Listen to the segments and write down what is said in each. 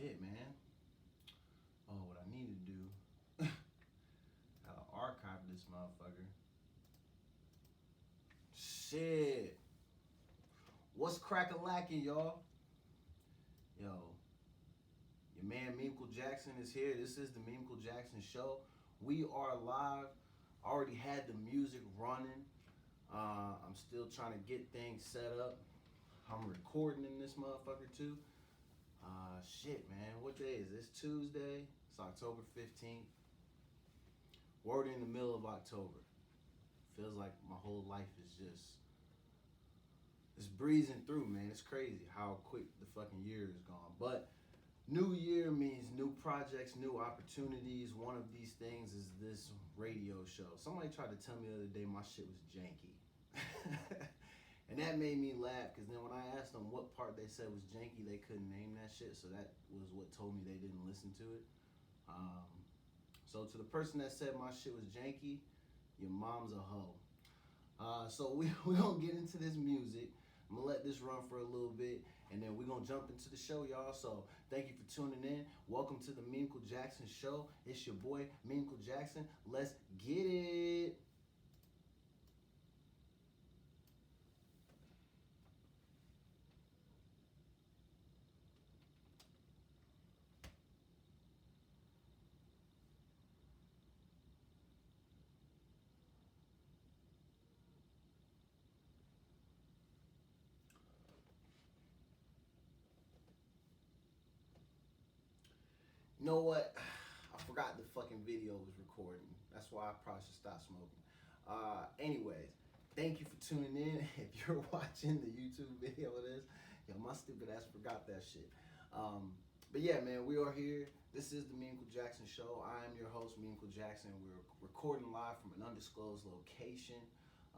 shit, man. Oh, what I need to do, gotta archive this motherfucker. Shit. What's crack-a-lacking, y'all? Yo, your man Meemko Jackson is here. This is the Meemko Jackson Show. We are live. I already had the music running. I'm still trying to get things set up. I'm recording in this motherfucker too. Shit, man. What day is this? Tuesday. It's October 15th. We're already in the middle of October. Feels like my whole life is just it's breezing through, man. It's crazy how quick the fucking year is gone. But new year means new projects, new opportunities. One of these things is this radio show. Somebody tried to tell me the other day my shit was janky. And that made me laugh because then when I asked them what part they said was janky, they couldn't name that shit. So that was what told me they didn't listen to it. So to the person that said my shit was janky, your mom's a hoe. So we're going to get into this music. I'm going to let this run for a little bit, and then we're going to jump into the show, y'all. So thank you for tuning in. Welcome to the Meemko Jackson Show. It's your boy, Meemko Jackson. Let's get it. You know what? I forgot the fucking video was recording. That's why I probably should stop smoking. Anyways, thank you for tuning in. If you're watching the YouTube video of this, yo, my stupid ass forgot that shit. But yeah, man, we are here. This is the Meemko Jackson Show. I am your host, Meemko Jackson. We're recording live from an undisclosed location.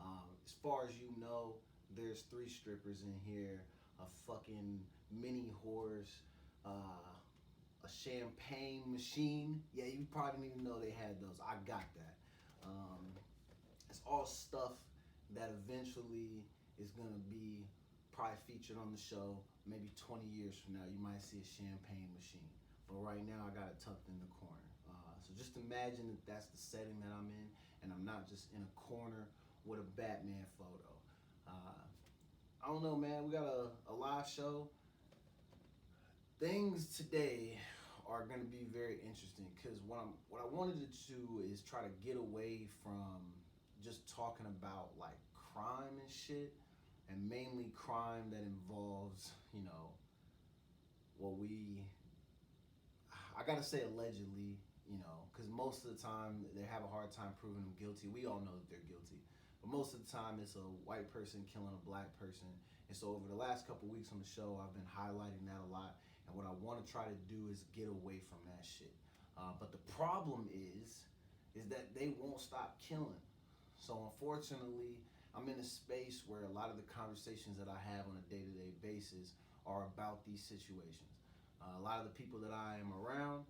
As far as you know, there's 3 strippers in here, a fucking mini horse, a champagne machine. Yeah, you probably didn't even know they had those. I got that. It's all stuff that eventually is gonna be probably featured on the show. Maybe 20 years from now, you might see a champagne machine. But right now, I got it tucked in the corner. So just imagine that that's the setting that I'm in, and I'm not just in a corner with a Batman photo. I don't know, man. We got a live show. Things today are going to be very interesting because what I wanted to do is try to get away from just talking about like crime and shit, and mainly crime that involves, you know, what I gotta say allegedly, you know, because most of the time they have a hard time proving them guilty. We all know that they're guilty, but most of the time it's a white person killing a black person. And so over the last couple weeks on the show, I've been highlighting that a lot. And what I want to try to do is get away from that shit. But the problem is that they won't stop killing. So unfortunately, I'm in a space where a lot of the conversations that I have on a day-to-day basis are about these situations. A lot of the people that I am around,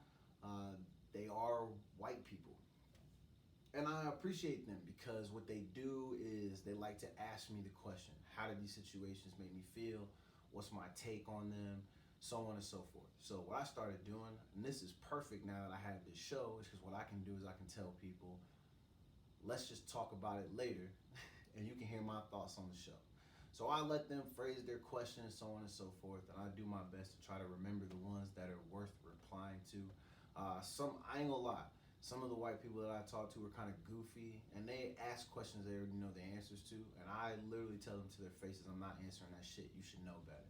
they are white people. And I appreciate them because what they do is they like to ask me the question, how do these situations make me feel? What's my take on them? So on and so forth. So what I started doing, and this is perfect now that I have this show, is because what I can do is I can tell people, let's just talk about it later, and you can hear my thoughts on the show. So I let them phrase their questions, so on and so forth, and I do my best to try to remember the ones that are worth replying to. I ain't gonna lie, some of the white people that I talk to are kind of goofy, and they ask questions they already know the answers to, and I literally tell them to their faces, I'm not answering that shit, you should know better.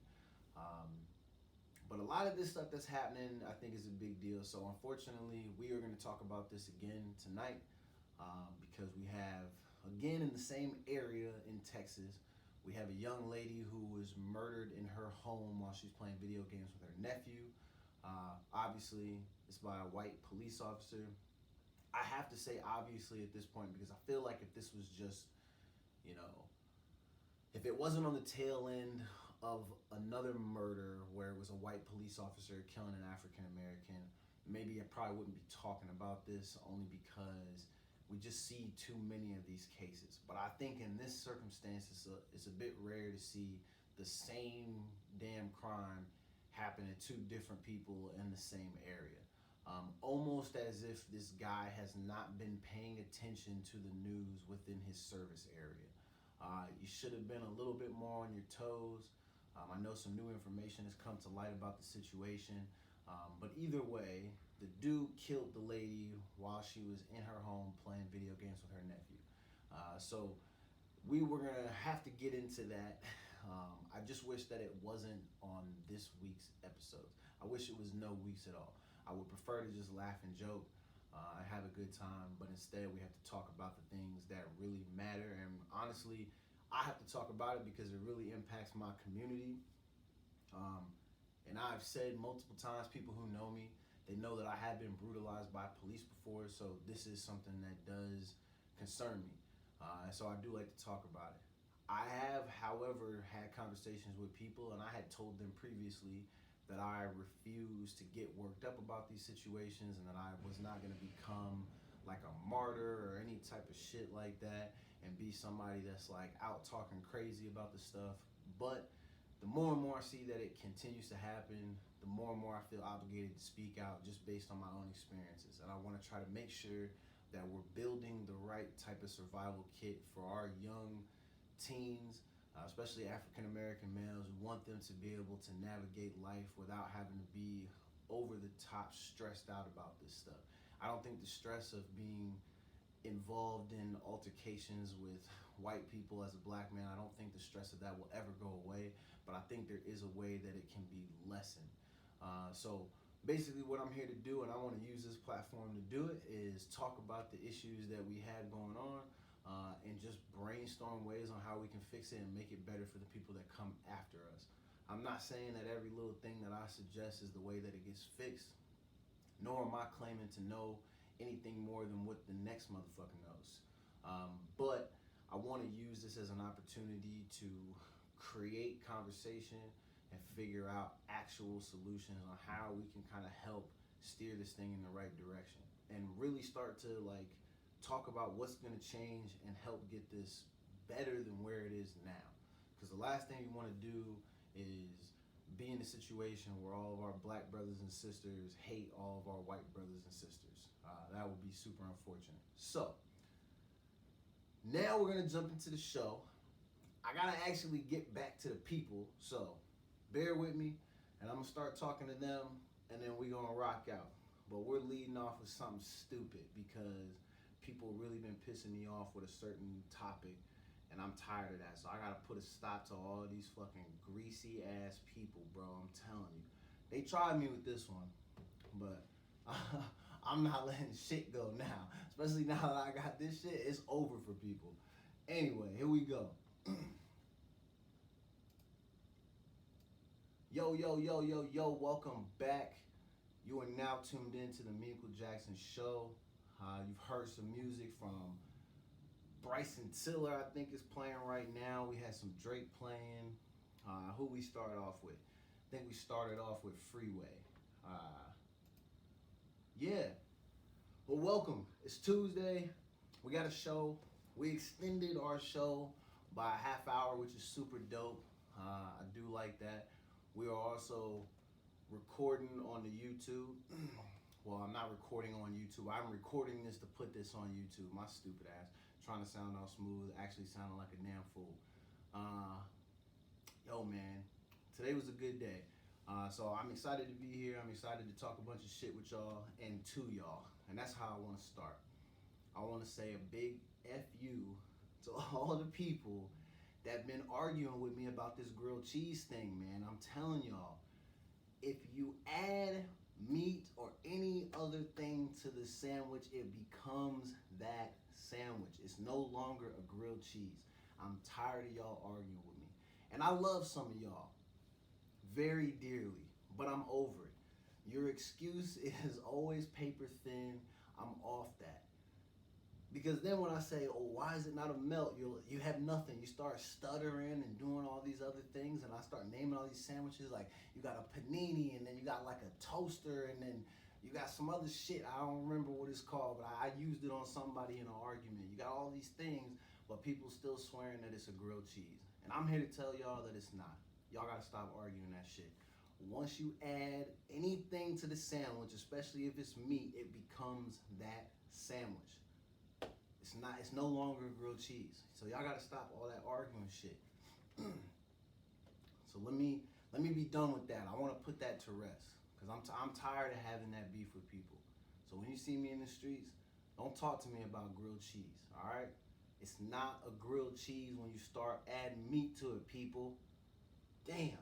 But a lot of this stuff that's happening, I think, is a big deal. So unfortunately, we are going to talk about this again tonight because we have, again, in the same area in Texas, we have a young lady who was murdered in her home while she's playing video games with her nephew. Obviously, it's by a white police officer. I have to say obviously at this point because I feel like if this was just, you know, if it wasn't on the tail end of another murder where it was a white police officer killing an African American, maybe I probably wouldn't be talking about this only because we just see too many of these cases. But I think in this circumstance, it's a bit rare to see the same damn crime happen to two different people in the same area. Almost as if this guy has not been paying attention to the news within his service area. You should have been a little bit more on your toes. I know some new information has come to light about the situation, but either way, the dude killed the lady while she was in her home playing video games with her nephew. So we were gonna have to get into that. I just wish that it wasn't on this week's episodes. I wish it was no weeks at all. I would prefer to just laugh and joke and have a good time, but instead we have to talk about the things that really matter. And honestly, I have to talk about it because it really impacts my community. And I've said multiple times, people who know me, they know that I have been brutalized by police before, so this is something that does concern me. And so I do like to talk about it. I have, however, had conversations with people, and I had told them previously that I refuse to get worked up about these situations and that I was not going to become like a martyr or any type of shit like that and be somebody that's like out talking crazy about the stuff. But the more and more I see that it continues to happen, the more and more I feel obligated to speak out just based on my own experiences. And I want to try to make sure that we're building the right type of survival kit for our young teens, especially African American males. We want them to be able to navigate life without having to be over the top stressed out about this stuff. I don't think the stress of being involved in altercations with white people as a black man, I don't think the stress of that will ever go away, but I think there is a way that it can be lessened. So basically what I'm here to do, and I want to use this platform to do it, is talk about the issues that we have going on and just brainstorm ways on how we can fix it and make it better for the people that come after us. I'm not saying that every little thing that I suggest is the way that it gets fixed, nor am I claiming to know anything more than what the next motherfucker knows. But I want to use this as an opportunity to create conversation and figure out actual solutions on how we can kind of help steer this thing in the right direction and really start to like talk about what's going to change and help get this better than where it is now. Because the last thing you want to do is be in a situation where all of our black brothers and sisters hate all of our white brothers and sisters. That would be super unfortunate. So now we're going to jump into the show. I got to actually get back to the people, so bear with me, and I'm going to start talking to them, and then we're going to rock out. But we're leading off with something stupid because people really been pissing me off with a certain topic, and I'm tired of that. So I gotta put a stop to all these fucking greasy ass people, bro. I'm telling you. They tried me with this one, but I'm not letting shit go now. Especially now that I got this shit, it's over for people. Anyway, here we go. Yo, welcome back. You are now tuned in to the Meekle Jackson Show. You've heard some music from Bryson Tiller, I think is playing right now. We had some Drake playing. Who we started off with? I think we started off with Freeway. Yeah. Well, welcome. It's Tuesday. We got a show. We extended our show by a half hour, which is super dope. I do like that. We are also recording on the YouTube. Well, I'm not recording on YouTube. I'm recording this to put this on YouTube. My stupid ass. Trying to sound all smooth, actually sounding like a damn fool. Yo, man. Today was a good day. So I'm excited to be here. I'm excited to talk a bunch of shit with y'all and to y'all. And that's how I want to start. I want to say a big F you to all the people that been arguing with me about this grilled cheese thing, man. I'm telling y'all, if you add meat or any other thing to the sandwich, it becomes that sandwich. It's no longer a grilled cheese. I'm tired of y'all arguing with me. And I love some of y'all very dearly, but I'm over it. Your excuse is always paper thin. I'm off that. Because then when I say, oh, why is it not a melt? You have nothing. You start stuttering and doing all these other things, and I start naming all these sandwiches. Like, you got a panini, and then you got like a toaster, and then you got some other shit. I don't remember what it's called, but I used it on somebody in an argument. You got all these things, but people still swearing that it's a grilled cheese. And I'm here to tell y'all that it's not. Y'all gotta stop arguing that shit. Once you add anything to the sandwich, especially if it's meat, it becomes that sandwich. It's no longer grilled cheese. So y'all gotta stop all that arguing shit. So let me be done with that. I want to put that to rest because I'm tired of having that beef with people. So when you see me in the streets, don't talk to me about grilled cheese. All right, it's not a grilled cheese when you start adding meat to it, people. Damn.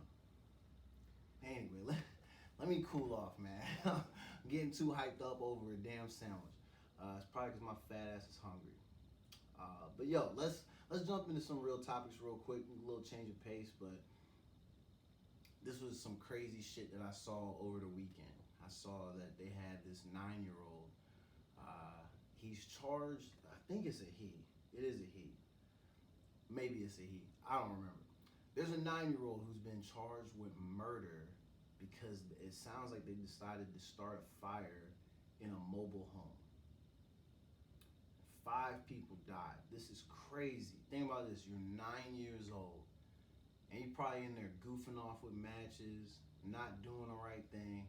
Anyway, let me cool off, man. I'm getting too hyped up over a damn sandwich. It's probably because my fat ass is hungry. But yo, let's jump into some real topics real quick. A little change of pace, but this was some crazy shit that I saw over the weekend. I saw that they had this 9-year-old. He's charged. I think it's a he. It is a he. Maybe it's a he. I don't remember. There's a 9-year-old who's been charged with murder because it sounds like they decided to start a fire in a mobile home. 5 people died. This is crazy. Think about this. You're 9 years old, and you're probably in there goofing off with matches, not doing the right thing,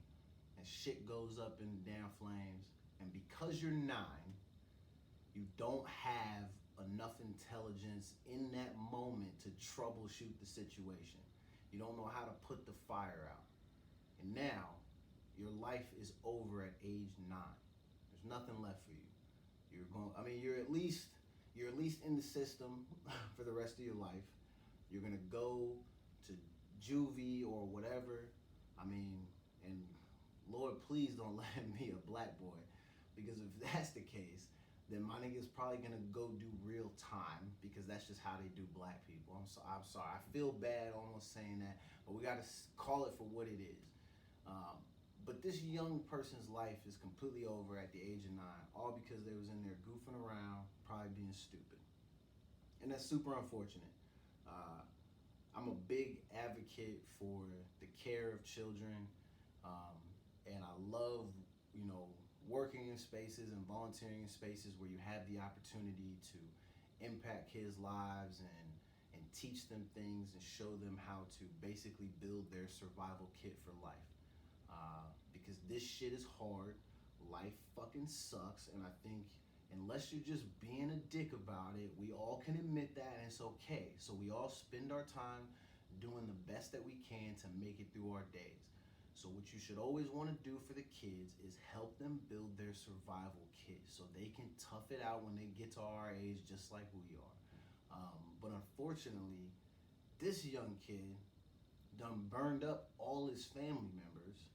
and shit goes up in the damn flames. And because you're 9, you don't have enough intelligence in that moment to troubleshoot the situation. You don't know how to put the fire out. And now, your life is over at age 9. There's nothing left for you. You're at least in the system for the rest of your life. You're gonna go to juvie or whatever. And Lord, please don't let him be a black boy, because if that's the case, then my nigga's probably gonna go do real time, because that's just how they do black people. I'm sorry. I feel bad almost saying that, but we gotta call it for what it is. But this young person's life is completely over at the age of 9, all because they was in there goofing around, probably being stupid. And that's super unfortunate. I'm a big advocate for the care of children, and I love, working in spaces and volunteering in spaces where you have the opportunity to impact kids' lives and teach them things and show them how to basically build their survival kit for life. Because this shit is hard. Life fucking sucks, and I think unless you're just being a dick about it, we all can admit that, and it's okay. So we all spend our time doing the best that we can to make it through our days. So what you should always want to do for the kids is help them build their survival kit so they can tough it out when they get to our age, just like we are. But unfortunately, this young kid done burned up all his family members,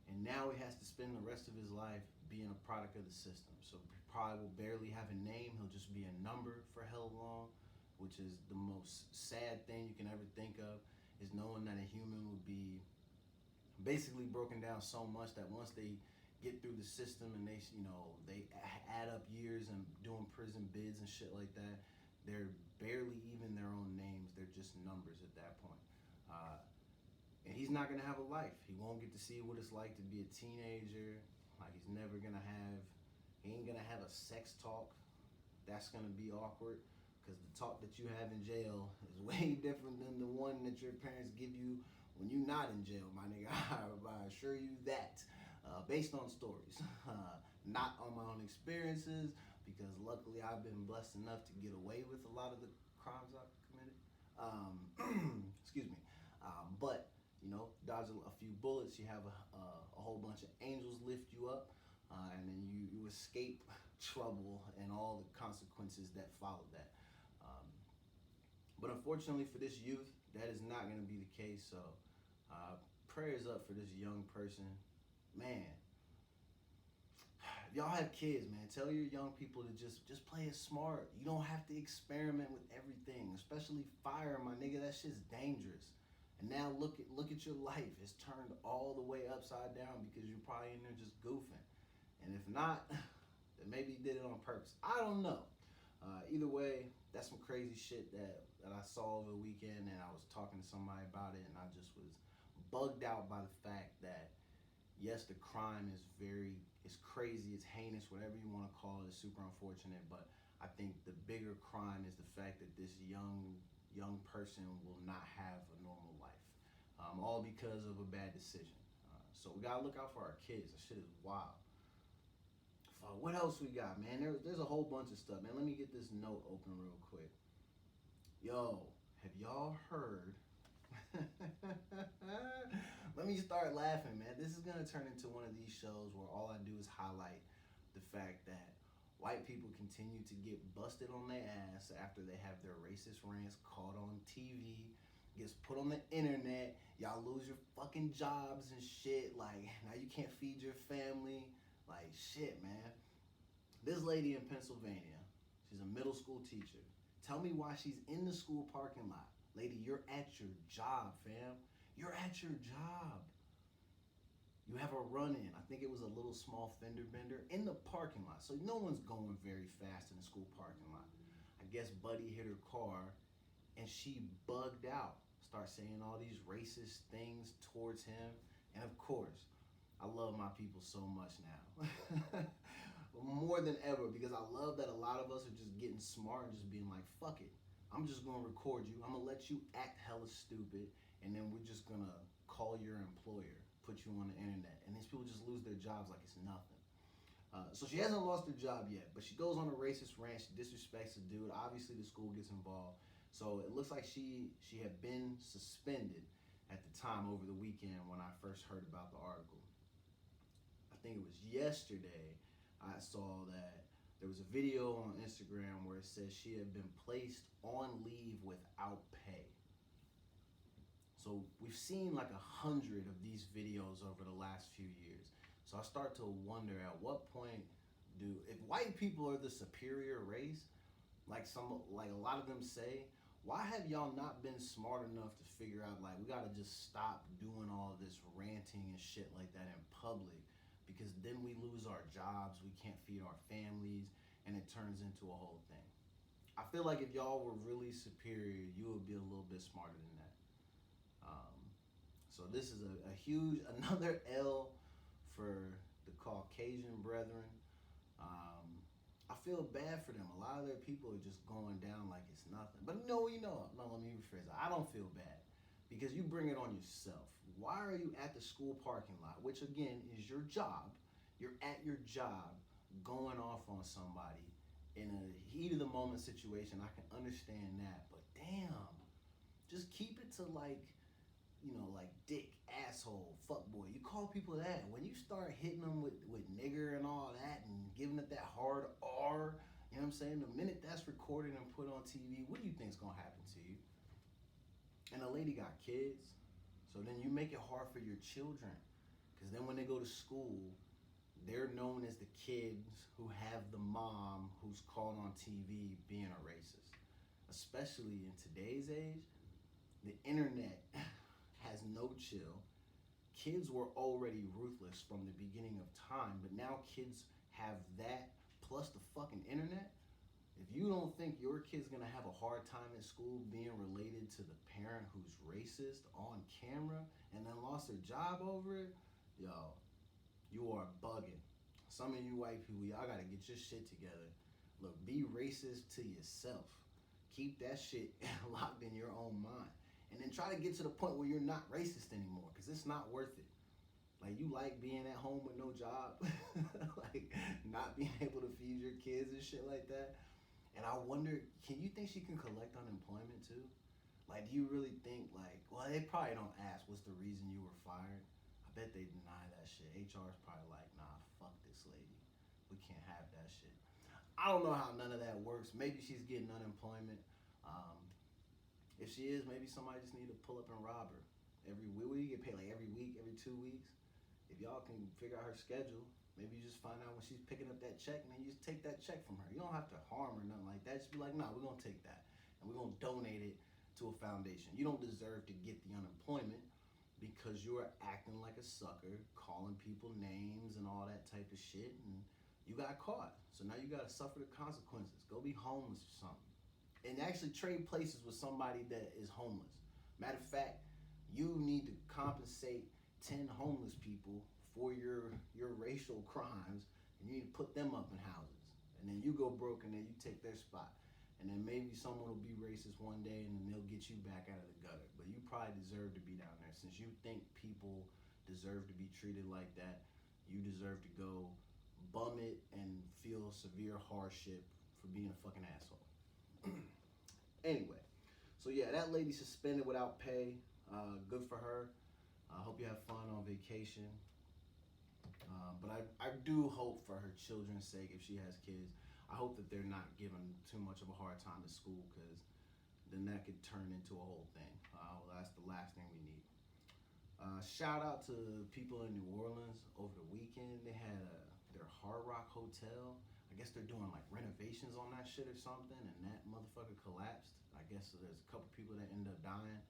and now he has to spend the rest of his life being a product of the system. So he probably will barely have a name. He'll just be a number for hell long, which is the most sad thing you can ever think of, is knowing that a human would be basically broken down so much that once they get through the system and they add up years and doing prison bids and shit like that, they're barely even their own names. They're just numbers at that point. And he's not gonna have a life. He won't get to see what it's like to be a teenager. Like, he ain't gonna have a sex talk. That's gonna be awkward, because the talk that you have in jail is way different than the one that your parents give you when you're not in jail, my nigga. I assure you that. Based on stories, not on my own experiences, because luckily I've been blessed enough to get away with a lot of the crimes I've committed. Excuse me. But dodge a few bullets, you have a whole bunch of angels lift you up, and then you escape trouble and all the consequences that follow that. But unfortunately for this youth, that is not going to be the case. So prayers up for this young person. Man, if y'all have kids, man, tell your young people to just play it smart. You don't have to experiment with everything, especially fire, my nigga. That shit's dangerous. And now look at your life. It's turned all the way upside down because you're probably in there just goofing. And if not, then maybe you did it on purpose. I don't know. Either way, that's some crazy shit that I saw over the weekend, and I was talking to somebody about it, and I just was bugged out by the fact that, yes, the crime is it's crazy, it's heinous, whatever you want to call it. It's super unfortunate, but I think the bigger crime is the fact that this young person will not have a normal life. all because of a bad decision. So we gotta look out for our kids. That shit is wild. What else we got, man? There's a whole bunch of stuff, man. Let me get this note open real quick. Yo, have y'all heard? Let me start laughing, man. This is gonna turn into one of these shows where all I do is highlight the fact that white people continue to get busted on their ass after they have their racist rants caught on TV, gets put on the internet. Y'all lose your fucking jobs and shit. Like, now you can't feed your family. Like, shit, man. This lady in Pennsylvania, she's a middle school teacher. Tell me why she's in the school parking lot. Lady, you're at your job, fam. You're at your job. You have a run-in. I think it was a little small fender bender in the parking lot. So no one's going very fast in the school parking lot. I guess Buddy hit her car and she bugged out. Start saying all these racist things towards him. And of course, I love my people so much now. More than ever, because I love that a lot of us are just getting smart and just being like, fuck it. I'm just gonna record you. I'm gonna let you act hella stupid, and then we're just gonna call your employer, put you on the internet. And these people just lose their jobs like it's nothing. So she hasn't lost her job yet, but she goes on a racist rant. She disrespects the dude. Obviously, the school gets involved. So it looks like she had been suspended at the time over the weekend when I first heard about the article. I think it was yesterday I saw that there was a video on Instagram where it says she had been placed on leave without pay. So we've seen like 100 of these videos over the last few years. So I start to wonder, at what point if white people are the superior race, like a lot of them say, why have y'all not been smart enough to figure out, like, we gotta just stop doing all this ranting and shit like that in public, because then we lose our jobs, we can't feed our families, and it turns into a whole thing. I feel like if y'all were really superior, you would be a little bit smarter than that. So this is a huge, another L for the Caucasian brethren. I feel bad for them. A lot of their people are just going down like it's nothing. But no, let me rephrase it. I don't feel bad because you bring it on yourself. Why are you at the school parking lot, which again is your job? You're at your job going off on somebody in a heat of the moment situation. I can understand that, but damn, just keep it to like dick, asshole, fuckboy. You call people that. When you start hitting them with nigger and all that and giving it that hard R, you know what I'm saying? The minute that's recorded and put on TV, what do you think's gonna happen to you? And the lady got kids, so then you make it hard for your children, because then when they go to school, they're known as the kids who have the mom who's caught on TV being a racist. Especially in today's age, the internet has no chill. Kids were already ruthless from the beginning of time, but now kids have that plus the fucking internet. If you don't think your kid's gonna have a hard time at school being related to the parent who's racist on camera and then lost their job over it, yo, you are bugging. Some of you white people, y'all gotta get your shit together. Look, be racist to yourself. Keep that shit locked in your own mind. And then try to get to the point where you're not racist anymore, because it's not worth it. Like, you like being at home with no job, like not being able to feed your kids and shit like that. And I wonder, can you think she can collect unemployment too? Like, do you really think, like, well, they probably don't ask what's the reason you were fired. I bet they deny that shit. HR's probably like, nah, fuck this lady. We can't have that shit. I don't know how none of that works. Maybe she's getting unemployment. If she is, maybe somebody just need to pull up and rob her. Every week, we get paid like every week, every 2 weeks. If y'all can figure out her schedule, maybe you just find out when she's picking up that check, and then you just take that check from her. You don't have to harm her, nothing like that. Just be like, nah, we're gonna take that, and we're gonna donate it to a foundation. You don't deserve to get the unemployment because you're acting like a sucker, calling people names and all that type of shit, and you got caught. So now you gotta suffer the consequences. Go be homeless or something. And actually trade places with somebody that is homeless. Matter of fact, you need to compensate 10 homeless people for your racial crimes, and you need to put them up in houses. And then you go broke and then you take their spot. And then maybe someone will be racist one day and then they'll get you back out of the gutter. But you probably deserve to be down there. Since you think people deserve to be treated like that, you deserve to go bum it and feel severe hardship for being a fucking asshole. Anyway, so yeah, that lady suspended without pay. Good for her. I hope you have fun on vacation. But I do hope for her children's sake, if she has kids, I hope that they're not giving too much of a hard time to school, because then that could turn into a whole thing. Well, that's the last thing we need. Shout out to people in New Orleans over the weekend. They had their Hard Rock Hotel. I guess they're doing like renovations on that shit or something, and that motherfucker collapsed. I guess so there's a couple people that ended up dying.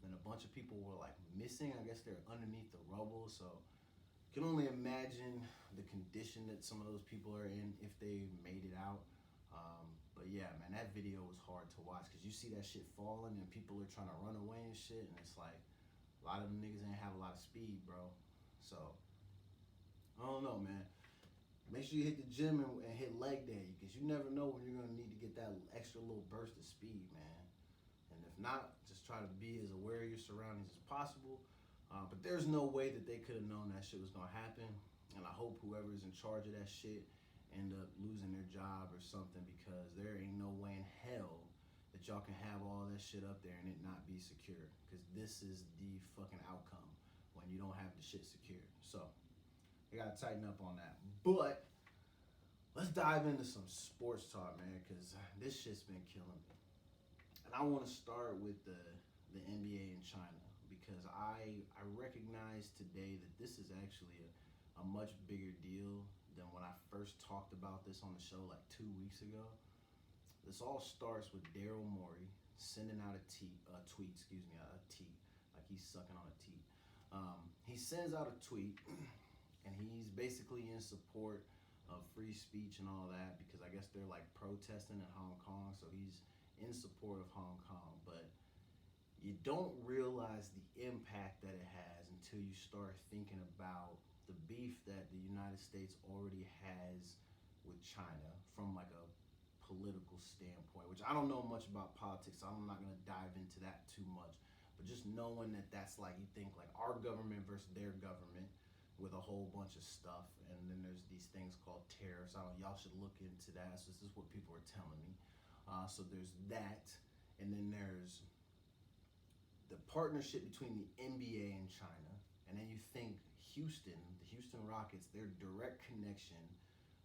Then a bunch of people were like missing. I guess they're underneath the rubble, so can only imagine the condition that some of those people are in if they made it out. But yeah, man, that video was hard to watch because you see that shit falling and people are trying to run away and shit, and it's like a lot of them niggas ain't have a lot of speed, bro. So I don't know, man. Make sure you hit the gym and hit leg day, because you never know when you're gonna need to get that extra little burst of speed, man. And if not, just try to be as aware of your surroundings as possible. But there's no way that they could have known that shit was gonna happen. And I hope whoever's in charge of that shit end up losing their job or something, because there ain't no way in hell that y'all can have all that shit up there and it not be secure. Because this is the fucking outcome when you don't have the shit secure. So you gotta tighten up on that. But let's dive into some sports talk, man, because this shit's been killing me. And I want to start with the NBA in China, because I recognize today that this is actually a much bigger deal than when I first talked about this on the show like 2 weeks ago. This all starts with Daryl Morey sending out a tweet, like he's sucking on a teat. He sends out a tweet, and he's basically in support of free speech and all that, because I guess they're like protesting in Hong Kong, so he's in support of Hong Kong. But you don't realize the impact that it has until you start thinking about the beef that the United States already has with China from like a political standpoint, which I don't know much about politics, so I'm not going to dive into that too much. But just knowing that that's like, you think like our government versus their government with a whole bunch of stuff, and then there's these things called tariffs. Y'all should look into that. So this is what people are telling me. So there's that, and then there's the partnership between the NBA and China, and then you think Houston, the Houston Rockets, their direct connection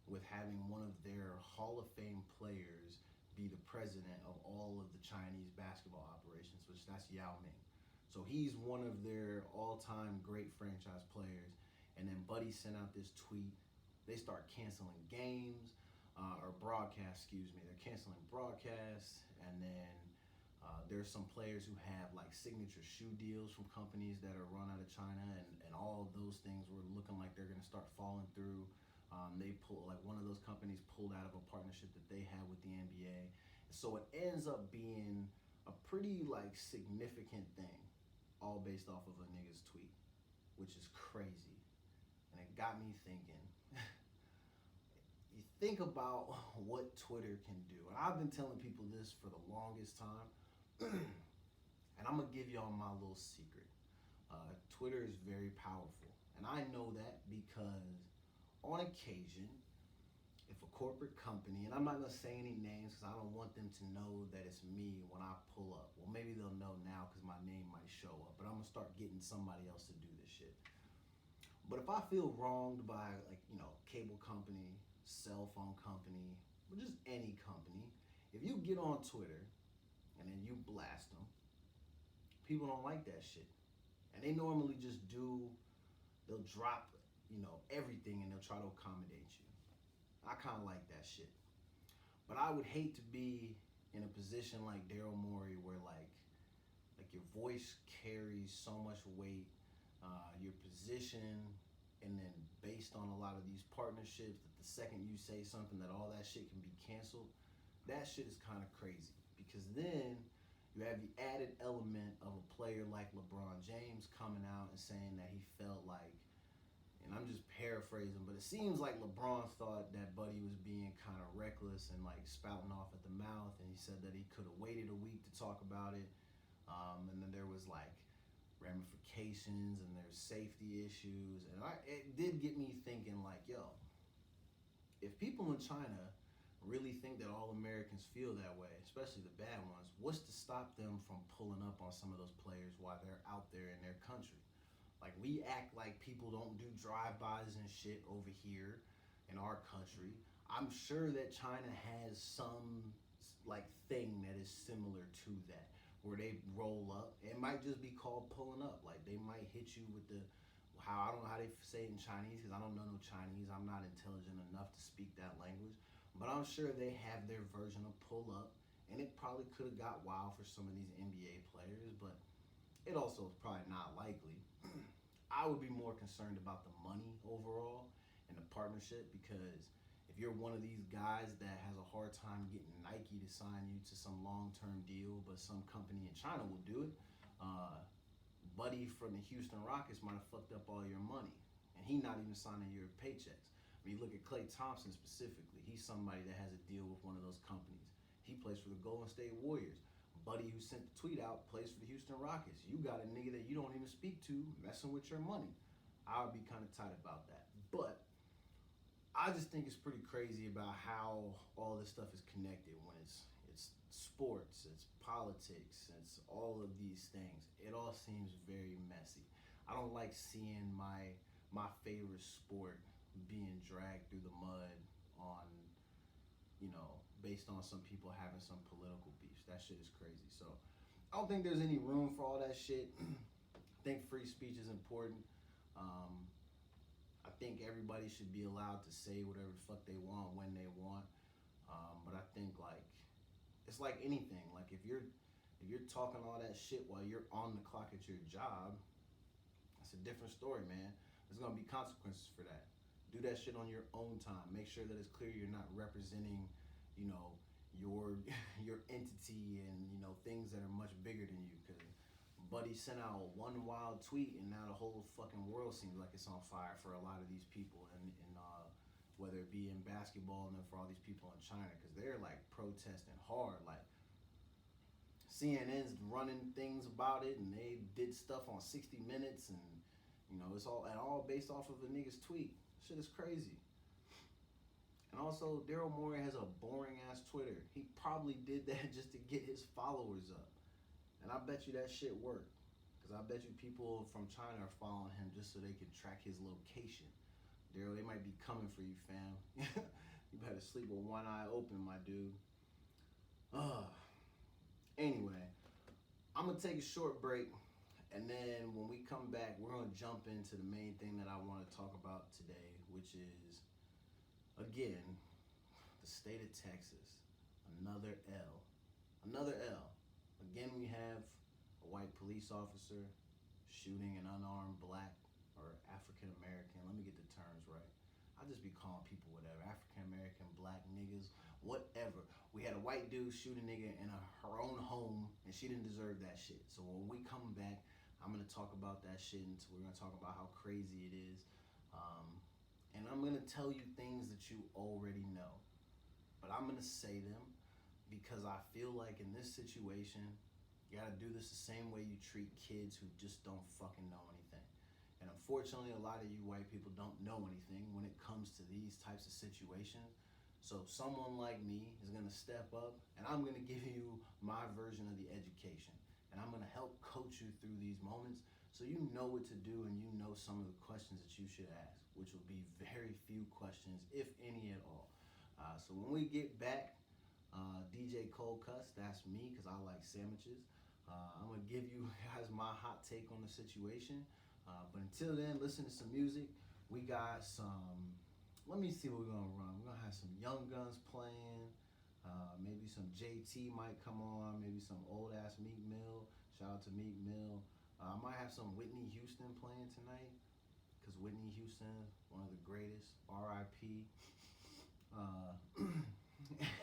with having one of their Hall of Fame players be the president of all of the Chinese basketball operations, which that's Yao Ming. So he's one of their all-time great franchise players. And then Buddy sent out this tweet. They start canceling games, or broadcasts, excuse me. They're canceling broadcasts, and then there's some players who have like signature shoe deals from companies that are run out of China, and all of those things were looking like they're gonna start falling through. They pull, like one of those companies pulled out of a partnership that they had with the NBA. So it ends up being a pretty like significant thing, all based off of a nigga's tweet, which is crazy. And it got me thinking. You think about what Twitter can do. And I've been telling people this for the longest time. And I'm gonna give y'all my little secret. Twitter is very powerful. And I know that because on occasion, if a corporate company, and I'm not gonna say any names because I don't want them to know that it's me when I pull up. Well, maybe they'll know now because my name might show up, but I'm gonna start getting somebody else to do this shit. But if I feel wronged by, like, you know, cable company, cell phone company, or just any company, if you get on Twitter and then you blast them, people don't like that shit. And they normally just they'll drop, you know, everything, and they'll try to accommodate you. I kind of like that shit. But I would hate to be in a position like Daryl Morey where like your voice carries so much weight, your position, and then based on a lot of these partnerships, that the second you say something that all that shit can be canceled. That shit is kind of crazy, because then you have the added element of a player like LeBron James coming out and saying that he felt like, and I'm just paraphrasing paraphrasing, but it seems like LeBron thought that Buddy was being kind of reckless and like spouting off at the mouth, and he said that he could have waited a week to talk about it. And then there was like ramifications and there's safety issues, and it did get me thinking like, yo, if people in China really think that all Americans feel that way, especially the bad ones, what's to stop them from pulling up on some of those players while they're out there in their country? Like, we act like people don't do drive-bys and shit over here in our country. I'm sure that China has some like thing that is similar to that, where they roll up. It might just be called pulling up. Like, they might hit you with the, how, I don't know how they say it in Chinese because I don't know no Chinese. I'm not intelligent enough to speak that language. But I'm sure they have their version of pull up. And it probably could have got wild for some of these NBA players, but it also is probably not likely. I would be more concerned about the money overall and the partnership, because if you're one of these guys that has a hard time getting Nike to sign you to some long-term deal, but some company in China will do it, Buddy from the Houston Rockets might have fucked up all your money, and he not even signing your paychecks. I mean, look at Klay Thompson specifically. He's somebody that has a deal with one of those companies. He plays for the Golden State Warriors. Buddy, who sent the tweet out, plays for the Houston Rockets. You got a nigga that you don't even speak to messing with your money. I would be kind of tight about that. But I just think it's pretty crazy about how all this stuff is connected when it's sports, it's politics, it's all of these things. It all seems very messy. I don't like seeing my favorite sport being dragged through the mud on, based on some people having some political beefs. That shit is crazy. So I don't think there's any room for all that shit. I think free speech is important. I think everybody should be allowed to say whatever the fuck they want when they want. But I think like it's like anything. Like if you're talking all that shit while you're on the clock at your job, that's a different story, man. There's gonna be consequences for that. Do that shit on your own time. Make sure that it's clear you're not representing, your entity and things that are much bigger than you. Because Buddy sent out one wild tweet, and now the whole fucking world seems like it's on fire for a lot of these people, and whether it be in basketball and then for all these people in China, because they're like protesting hard. Like CNN's running things about it, and they did stuff on 60 Minutes, and it's all based off of a nigga's tweet. Shit is crazy. And also, Daryl Morey has a boring ass Twitter. He probably did that just to get his followers up. And I bet you that shit worked. Because I bet you people from China are following him just so they can track his location. Daryl, they might be coming for you, fam. You better sleep with one eye open, my dude. Anyway, I'm going to take a short break. And then when we come back, we're going to jump into the main thing that I want to talk about today, which is, again, the state of Texas. Another L. Another L. Again, we have a white police officer shooting an unarmed black or African American. Let me get the terms right. I'll just be calling people whatever. African American, black niggas, whatever. We had a white dude shoot a nigga in her own home, and she didn't deserve that shit. So when we come back, I'm going to talk about that shit, and we're going to talk about how crazy it is. And I'm going to tell you things that you already know. But I'm going to say them because I feel like in this situation, you got to do this the same way you treat kids who just don't fucking know anything. And unfortunately, a lot of you white people don't know anything when it comes to these types of situations. So someone like me is going to step up, and I'm going to give you my version of the education. And I'm going to help coach you through these moments so you know what to do and you know some of the questions that you should ask, which will be very few questions, if any at all. So when we get back, DJ Cold Cuts, that's me because I like sandwiches. I'm going to give you guys my hot take on the situation. But until then, listen to some music. We got some, let me see what we're going to run. We're going to have some Young Guns playing. Maybe some JT might come on. Maybe some old ass Meek Mill. Shout out to Meek Mill. I might have some Whitney Houston playing tonight, because Whitney Houston, one of the greatest. R.I.P.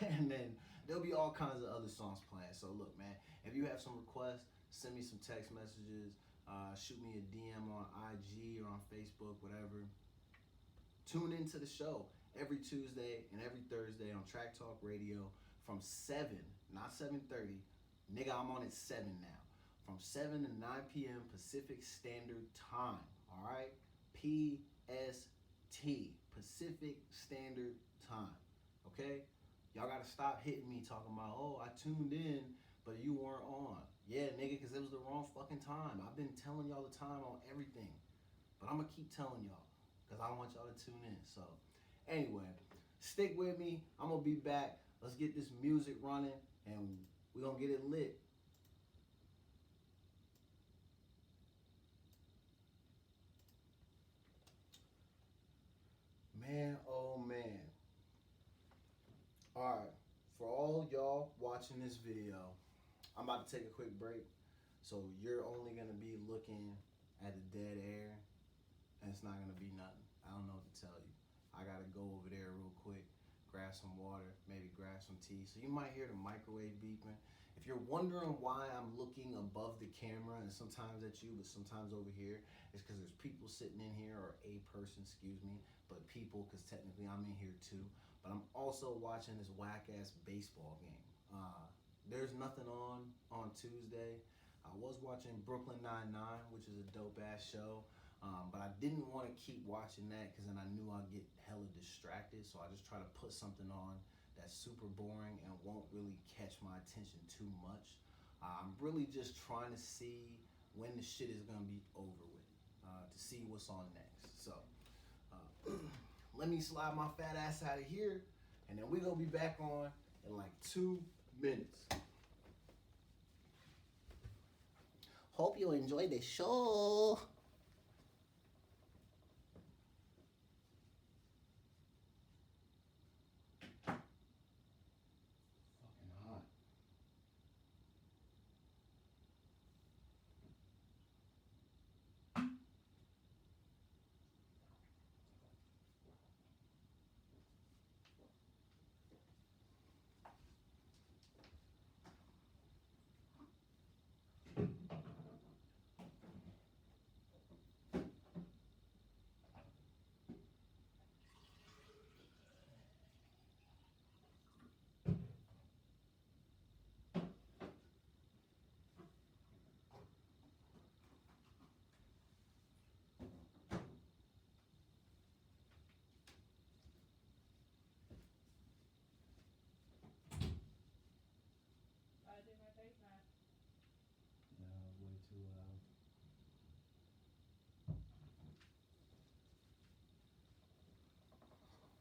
And then there'll be all kinds of other songs playing. So look, man, if you have some requests, send me some text messages. Shoot me a DM on IG or on Facebook, whatever. Tune into the show every Tuesday and every Thursday on Track Talk Radio from 7, not 7:30. Nigga, I'm on at 7 now. From 7 to 9 p.m. Pacific Standard Time. All right? PST. Pacific Standard Time. Okay? Y'all gotta stop hitting me talking about, oh, I tuned in, but you weren't on. Yeah, nigga, because it was the wrong fucking time. I've been telling y'all the time on everything. But I'm gonna keep telling y'all because I want y'all to tune in. So, anyway, stick with me. I'm gonna be back. Let's get this music running and we're gonna get it lit. Man, oh man. Alright, for all y'all watching this video, I'm about to take a quick break. So you're only gonna be looking at the dead air and it's not gonna be nothing. I don't know what to tell you. I gotta go over there real quick, grab some water, maybe grab some tea. So you might hear the microwave beeping. If you're wondering why I'm looking above the camera and sometimes at you, but sometimes over here, it's because there's people sitting in here, or a person, excuse me, but people, because technically I'm in here too. But I'm also watching this whack-ass baseball game. There's nothing on Tuesday. I was watching Brooklyn Nine-Nine, which is a dope-ass show. But I didn't want to keep watching that because then I knew I'd get hella distracted. So I just try to put something on that's super boring and won't really catch my attention too much. I'm really just trying to see when the shit is going to be over with, to see what's on next. So let me slide my fat ass out of here, and then we're going to be back on in like 2 minutes. Hope you enjoy the show.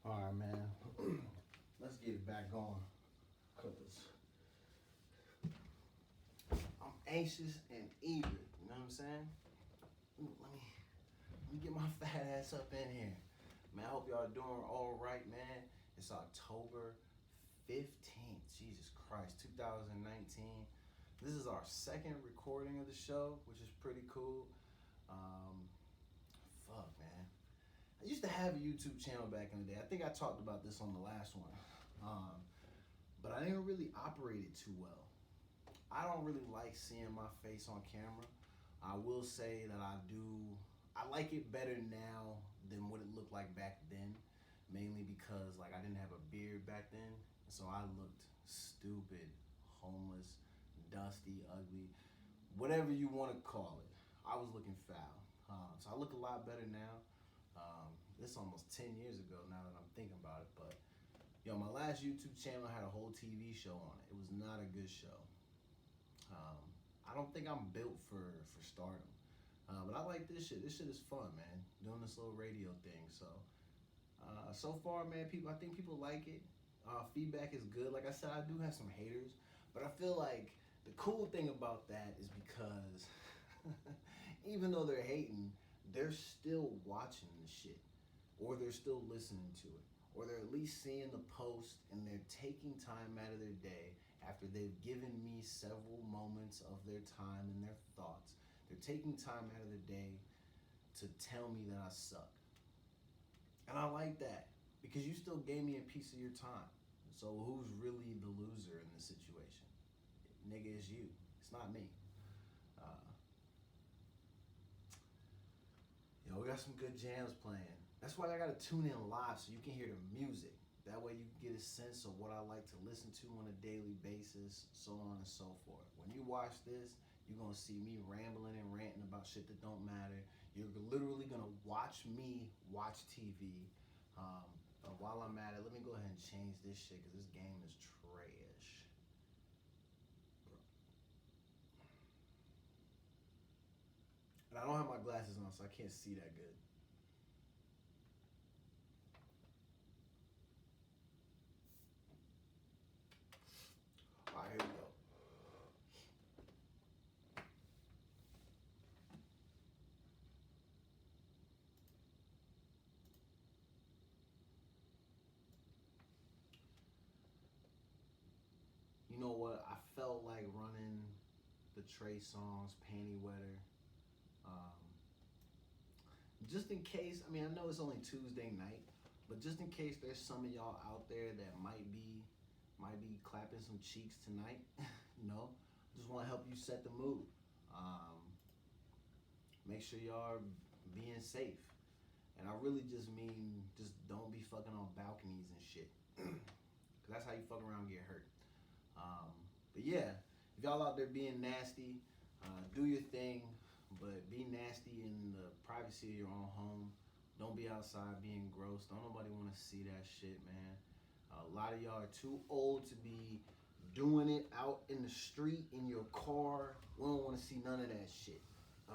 All right, man. Let's get it back on, cause I'm anxious and eager. You know what I'm saying? Let me get my fat ass up in here, man. I hope y'all are doing all right, man. It's October 15th. Jesus Christ, 2019. This is our second recording of the show, which is pretty cool. Fuck, man. I used to have a YouTube channel back in the day. I think I talked about this on the last one. But I didn't really operate it too well. I don't really like seeing my face on camera. I will say that I like it better now than what it looked like back then. Mainly because like I didn't have a beard back then. So I looked stupid, homeless, dusty, ugly, whatever you want to call it. I was looking foul. So I look a lot better now. This is almost 10 years ago now that I'm thinking about it, but yo, my last YouTube channel had a whole TV show on it. It was not a good show. I don't think I'm built for stardom, but I like this shit. This shit is fun, man. Doing this little radio thing. So far, man, I think people like it. Feedback is good. Like I said, I do have some haters, but I feel like the cool thing about that is because even though they're hating, they're still watching the shit, or they're still listening to it, or they're at least seeing the post and they're taking time out of their day after they've given me several moments of their time and their thoughts. They're taking time out of their day to tell me that I suck. And I like that because you still gave me a piece of your time. So who's really the loser in this situation? Nigga, it's you. It's not me. We got some good jams playing. That's why I gotta tune in live so you can hear the music. That way you can get a sense of what I like to listen to on a daily basis, so on and so forth. When you watch this, you're gonna see me rambling and ranting about shit that don't matter. You're literally gonna watch me watch TV. But while I'm at it, let me go ahead and change this shit because this game is trash. And I don't have my glasses on, so I can't see that good. All right, here we go. You know what? I felt like running the Trey Songz Panty Wetter. Um, just in case, I mean, I know it's only Tuesday night, but just in case there's some of y'all out there that might be clapping some cheeks tonight, you know, just want to help you set the mood. Um, Make sure y'all are being safe, and I really just mean just don't be fucking on balconies and shit, cause that's how you fuck around and get hurt. Um, but yeah, if y'all out there being nasty, do your thing, but be nasty in the privacy of your own home. Don't be outside being gross. Don't nobody want to see that shit, man. A lot of y'all are too old to be doing it out in the street in your car. We don't want to see none of that shit. Uh,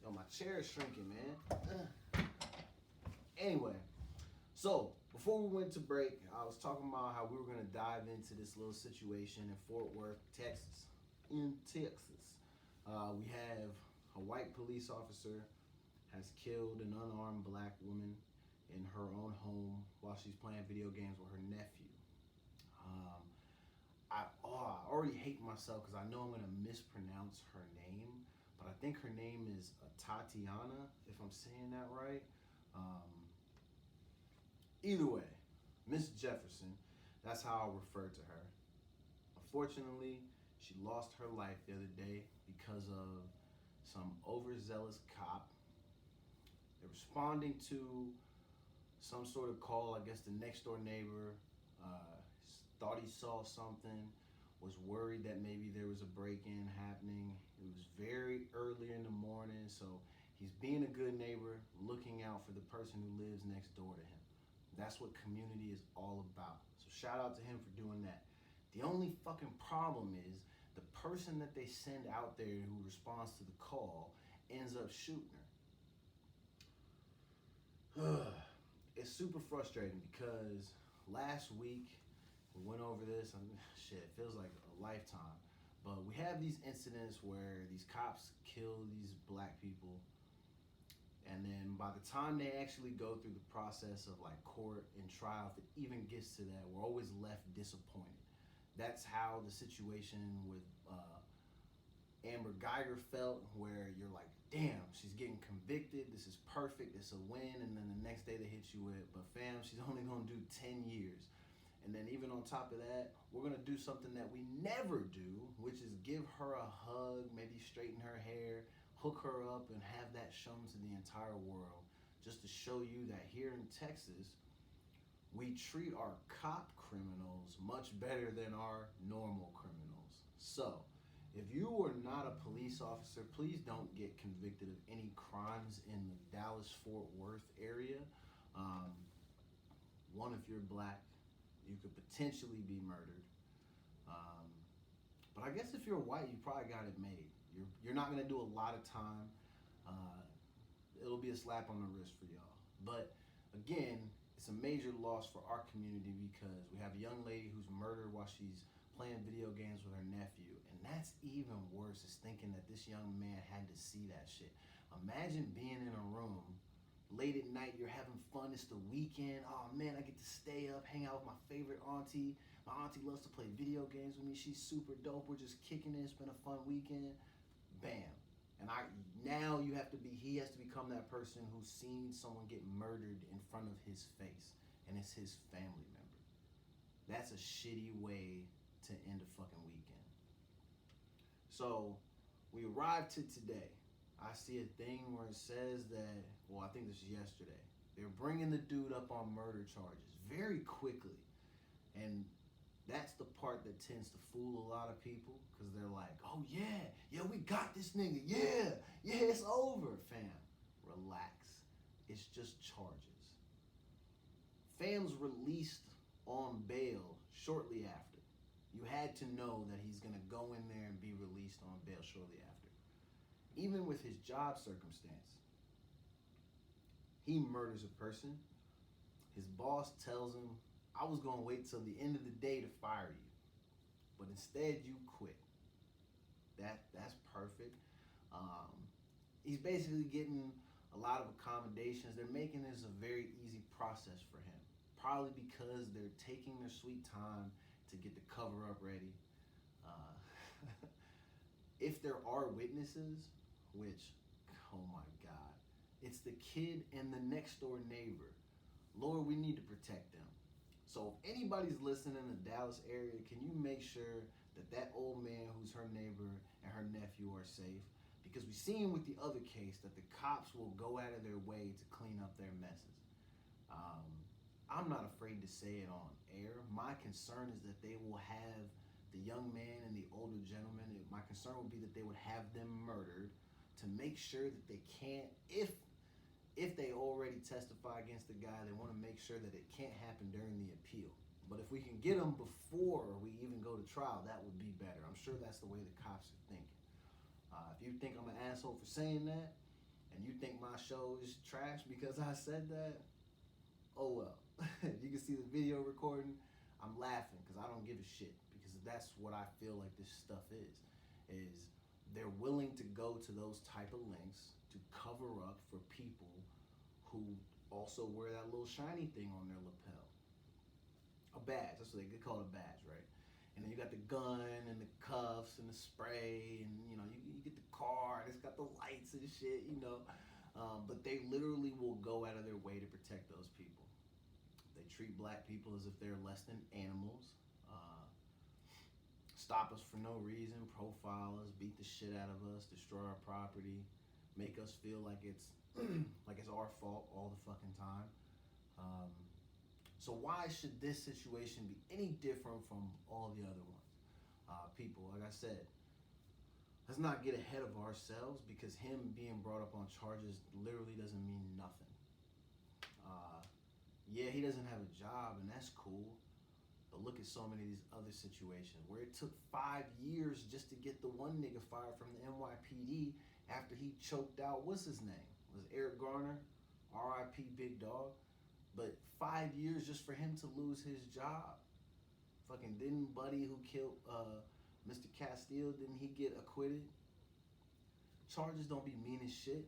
Yo, my chair is shrinking, man. Anyway, so before we went to break, I was talking about how we were gonna dive into this little situation in Fort Worth, Texas. In Texas, we have a white police officer has killed an unarmed black woman in her own home while she's playing video games with her nephew. Um, I already hate myself because I know I'm gonna mispronounce her name, but I think her name is Tatiana, if I'm saying that right. Um, Either way, Miss Jefferson, that's how I refer to her. Unfortunately, she lost her life the other day because of some overzealous cop. They're responding to some sort of call. I guess the next door neighbor uh, thought he saw something, was worried that maybe there was a break in happening. It was very early in the morning, so he's being a good neighbor, looking out for the person who lives next door to him. That's what community is all about. So shout out to him for doing that. The only fucking problem is the person that they send out there who responds to the call ends up shooting her. It's super frustrating because last week we went over this and shit, it feels like a lifetime. But we have these incidents where these cops kill these black people, and then by the time they actually go through the process of like court and trial, if it even gets to that, we're always left disappointed. That's how the situation with Amber Geiger felt, where you're like, damn, she's getting convicted. This is perfect. It's a win. And then the next day they hit you with, but fam, she's only gonna do 10 years. And then even on top of that, we're gonna do something that we never do, which is give her a hug, maybe straighten her hair, hook her up, and have that shown to the entire world, just to show you that here in Texas, we treat our cop criminals much better than our normal criminals. So, if you are not a police officer, please don't get convicted of any crimes in the Dallas-Fort Worth area. Um, One, if you're black, you could potentially be murdered. Um, but I guess if you're white, you probably got it made. You're not gonna do a lot of time. Uh, it'll be a slap on the wrist for y'all. But again, it's a major loss for our community because we have a young lady who's murdered while she's playing video games with her nephew. And that's even worse, is thinking that this young man had to see that shit. Imagine being in a room late at night, you're having fun, it's the weekend. Oh man, I get to stay up, hang out with my favorite auntie. My auntie loves to play video games with me. She's super dope. We're just kicking it. It's been a fun weekend. Bam. And he has to become that person who's seen someone get murdered in front of his face, and it's his family member. That's a shitty way to end a fucking weekend. So we arrived to today. I see a thing where it says that, well, I think this is yesterday. They're bringing the dude up on murder charges very quickly. And that's the part that tends to fool a lot of people because they're like, oh, yeah, we got this nigga. Yeah, it's over, fam. Relax. It's just charges. Fam's released on bail shortly after. You had to know that he's going to go in there and be released on bail shortly after. Even with his job circumstance, he murders a person. His boss tells him, I was going to wait till the end of the day to fire you, but instead you quit. That's perfect. He's basically getting a lot of accommodations. They're making this a very easy process for him, probably because they're taking their sweet time to get the cover up ready. If there are witnesses, which, oh my God, it's the kid and the next door neighbor. Lord, we need to protect them. So if anybody's listening in the Dallas area, can you make sure that old man who's her neighbor and her nephew are safe? Because we've seen with the other case that the cops will go out of their way to clean up their messes. I'm not afraid to say it on air. My concern is that they will have the young man and the older gentleman. My concern would be that they would have them murdered to make sure that they can't, if they already testify against the guy, they want to make sure that it can't happen during the appeal. But if we can get them before we even go to trial, that would be better. I'm sure that's the way the cops are thinking. If you think I'm an asshole for saying that, and you think my show is trash because I said that, oh well. You can see the video recording. I'm laughing because I don't give a shit, because that's what I feel like this stuff is they're willing to go to those type of lengths to cover up for people who also wear that little shiny thing on their lapel. A badge, that's what they call it, a badge, right? And then you got the gun and the cuffs and the spray, and you get the car and it's got the lights and shit, but they literally will go out of their way to protect those people. They treat black people as if they're less than animals, stop us for no reason, profile us, beat the shit out of us, destroy our property, make us feel like it's like it's our fault all the fucking time. So why should this situation be any different from all the other ones? People, like I said, let's not get ahead of ourselves, because him being brought up on charges literally doesn't mean nothing. Yeah, he doesn't have a job, and that's cool. But look at so many of these other situations where it took 5 years just to get the one nigga fired from the NYPD after he choked out, what's his name? Was Eric Garner? R.I.P. Big Dog. But 5 years just for him to lose his job. Fucking didn't Buddy, who killed Mr. Castile, didn't he get acquitted? Charges don't be mean as shit.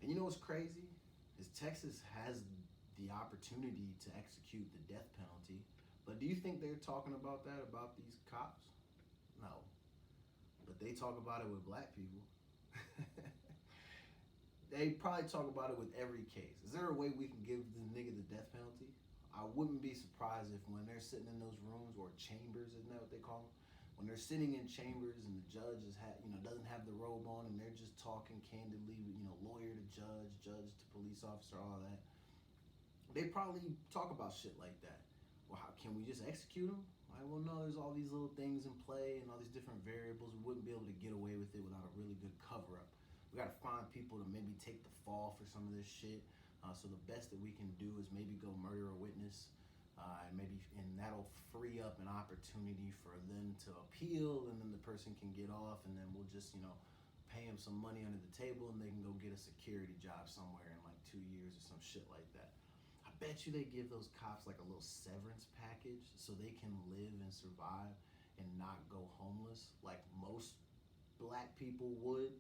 And you know what's crazy? Is Texas has the opportunity to execute the death penalty. But do you think they're talking about that, about these cops? No. But they talk about it with black people. They probably talk about it with every case. Is there a way we can give the nigga the death penalty? I wouldn't be surprised if when they're sitting in those rooms, or chambers, isn't that what they call them? When they're sitting in chambers and the judge doesn't have the robe on, and they're just talking candidly, lawyer to judge, judge to police officer, all that. They probably talk about shit like that. Well, how can we just execute them? Like, well, no, there's all these little things in play and all these different variables. We wouldn't be able to get away with it without a really good cover-up. We got to find people to maybe take the fall for some of this shit. So the best that we can do is maybe go murder a witness, and that'll free up an opportunity for them to appeal, and then the person can get off, and then we'll just, pay them some money under the table, and they can go get a security job somewhere in like 2 years or some shit like that. I bet you they give those cops like a little severance package so they can live and survive and not go homeless like most black people would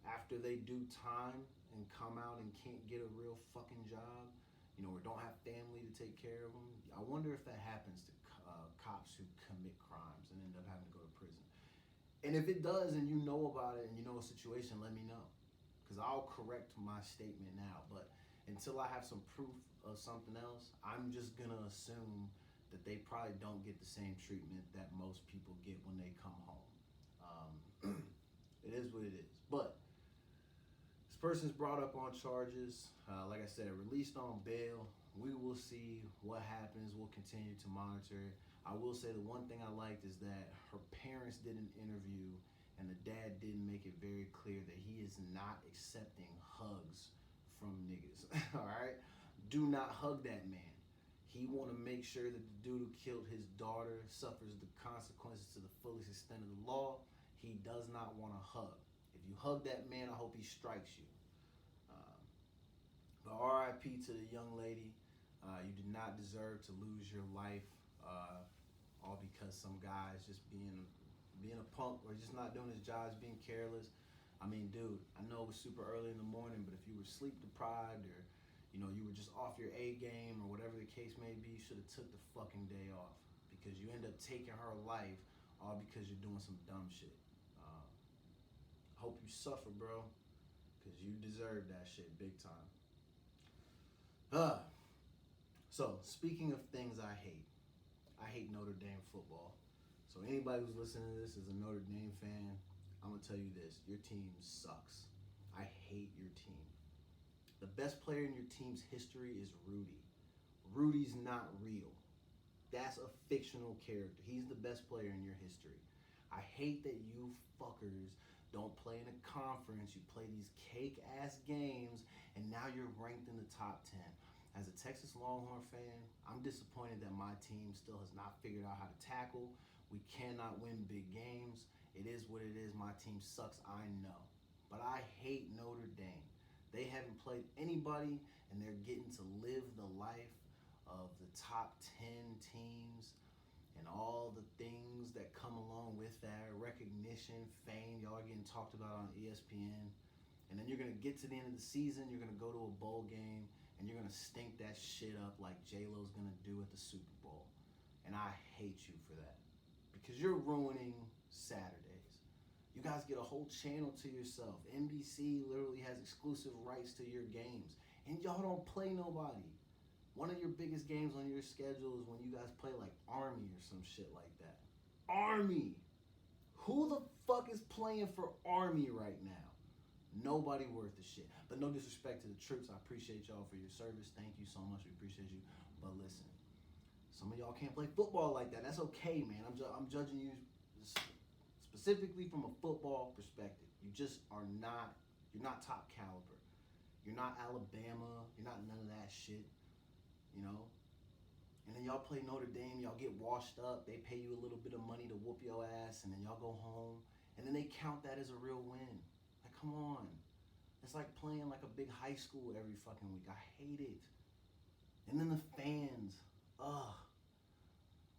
after they do time and come out and can't get a real fucking job, or don't have family to take care of them. I wonder if that happens to cops who commit crimes and end up having to go to prison. And if it does, and you know about it and you know a situation, let me know, because I'll correct my statement now. But until I have some proof of something else, I'm just gonna assume that they probably don't get the same treatment that most people get when they come home. It is what it is. But it's person's brought up on charges. Like I said, released on bail. We will see what happens. We'll continue to monitor it. I will say the one thing I liked is that her parents did an interview and the dad didn't make it very clear that he is not accepting hugs from niggas. All right? Do not hug that man. He want to make sure that the dude who killed his daughter suffers the consequences to the fullest extent of the law. He does not want to hug. If you hug that man, I hope he strikes you. But RIP to the young lady. You did not deserve to lose your life, all because some guy is just being a punk or just not doing his job, just being careless. I mean, dude, I know it was super early in the morning, but if you were sleep deprived or you were just off your A game or whatever the case may be, you should have took the fucking day off because you end up taking her life all because you're doing some dumb shit. Hope you suffer, bro, because you deserve that shit big time. So, speaking of things I hate Notre Dame football. So anybody who's listening to this is a Notre Dame fan, I'm going to tell you this. Your team sucks. I hate your team. The best player in your team's history is Rudy. Rudy's not real. That's a fictional character. He's the best player in your history. I hate that you fuckers don't play in a conference. You play these cake-ass games, and now you're ranked in the top 10. As a Texas Longhorn fan, I'm disappointed that my team still has not figured out how to tackle. We cannot win big games. It is what it is. My team sucks, I know. But I hate Notre Dame. They haven't played anybody, and they're getting to live the life of the top 10 teams and all the things that come along with that. Recognition, fame, y'all are getting talked about on ESPN. And then you're going to get to the end of the season, you're going to go to a bowl game, and you're going to stink that shit up like J-Lo's going to do at the Super Bowl. And I hate you for that. Because you're ruining Saturdays. You guys get a whole channel to yourself. NBC literally has exclusive rights to your games. And y'all don't play nobody. One of your biggest games on your schedule is when you guys play like Army or some shit like that. Army! Who the fuck is playing for Army right now? Nobody worth the shit. But no disrespect to the troops. I appreciate y'all for your service. Thank you so much. We appreciate you. But listen, some of y'all can't play football like that. That's okay, man. I'm judging you specifically from a football perspective. You just are not, you're not top caliber. You're not Alabama. You're not none of that shit, And then y'all play Notre Dame. Y'all get washed up. They pay you a little bit of money to whoop your ass, and then y'all go home. And then they count that as a real win. Like, come on. It's like playing like a big high school every fucking week. I hate it. And then the fans. Ugh.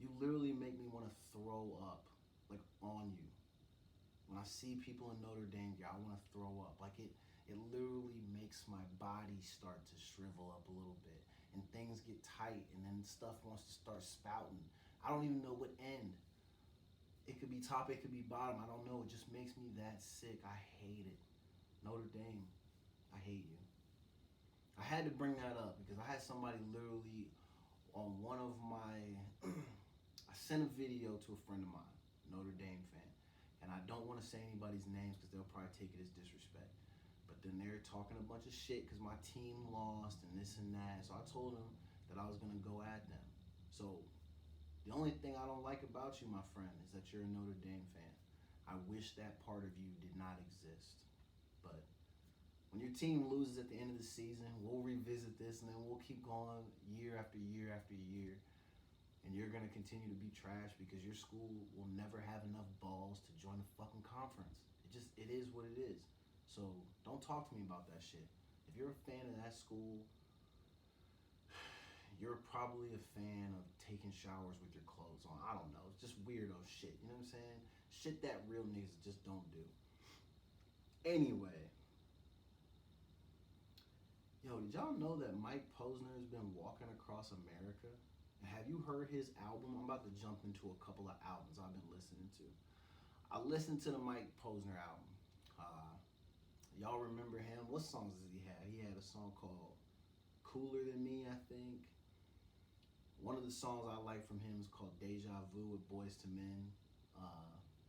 You literally make me want to throw up, like, on you. When I see people in Notre Dame, I want to throw up. Like, it literally makes my body start to shrivel up a little bit. And things get tight, and then stuff wants to start spouting. I don't even know what end. It could be top, it could be bottom. I don't know. It just makes me that sick. I hate it. Notre Dame, I hate you. I had to bring that up because I had somebody literally on one of my... I sent a video to a friend of mine, Notre Dame fan. And I don't want to say anybody's names because they'll probably take it as disrespect. But then they're talking a bunch of shit because my team lost and this and that. So I told them that I was going to go at them. So the only thing I don't like about you, my friend, is that you're a Notre Dame fan. I wish that part of you did not exist. But when your team loses at the end of the season, we'll revisit this and then we'll keep going year after year after year. And you're going to continue to be trash because your school will never have enough balls to join a fucking conference. It is what it is. So don't talk to me about that shit. If you're a fan of that school, you're probably a fan of taking showers with your clothes on. I don't know. It's just weirdo shit. You know what I'm saying? Shit that real niggas just don't do. Anyway. Yo, did y'all know that Mike Posner has been walking across America? And have you heard his album? I'm about to jump into a couple of albums I've been listening to. I listened to the Mike Posner album. Y'all remember him? What songs did he have? He had a song called Cooler Than Me, I think. One of the songs I like from him is called Deja Vu with Boyz II Men.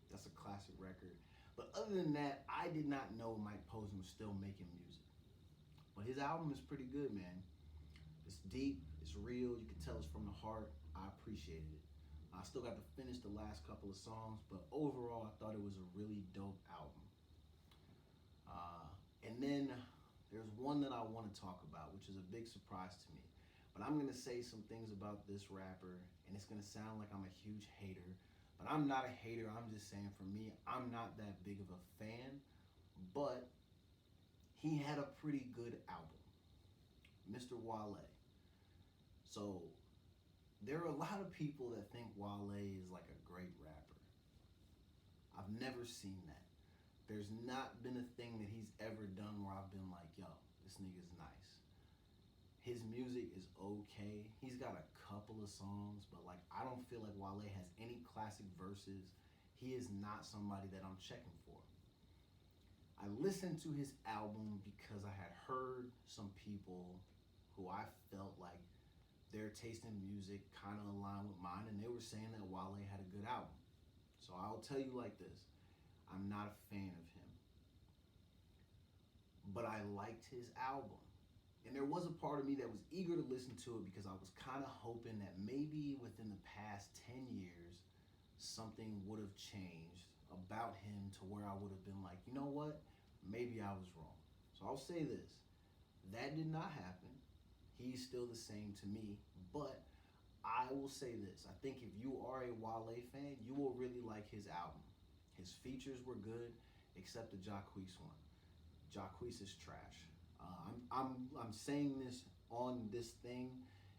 That's a classic record. But other than that, I did not know Mike Posner was still making music. But his album is pretty good, man. It's deep, it's real, you can tell it's from the heart. I appreciated it. I still got to finish the last couple of songs, but overall, I thought it was a really dope album. And then there's one that I want to talk about, which is a big surprise to me. But I'm going to say some things about this rapper, and it's going to sound like I'm a huge hater. But I'm not a hater. I'm just saying, for me, I'm not that big of a fan. But he had a pretty good album, Mr. Wale. So there are a lot of people that think Wale is like a great rapper. I've never seen that. There's not been a thing that he's ever done where I've been like, yo, this nigga's nice. His music is okay. He's got a couple of songs, but like I don't feel like Wale has any classic verses. He is not somebody that I'm checking for. I listened to his album because I had heard some people who I felt like their taste in music kind of aligned with mine, and they were saying that Wale had a good album. So I'll tell you like this. I'm not a fan of him. But I liked his album. And there was a part of me that was eager to listen to it because I was kind of hoping that maybe within the past 10 years, something would have changed about him to where I would have been like, you know what? Maybe I was wrong. So I'll say this. That did not happen. He's still the same to me. But I will say this. I think if you are a Wale fan, you will really like his album. His features were good, except the Jacquees one. Jacquees is trash. I'm saying this on this thing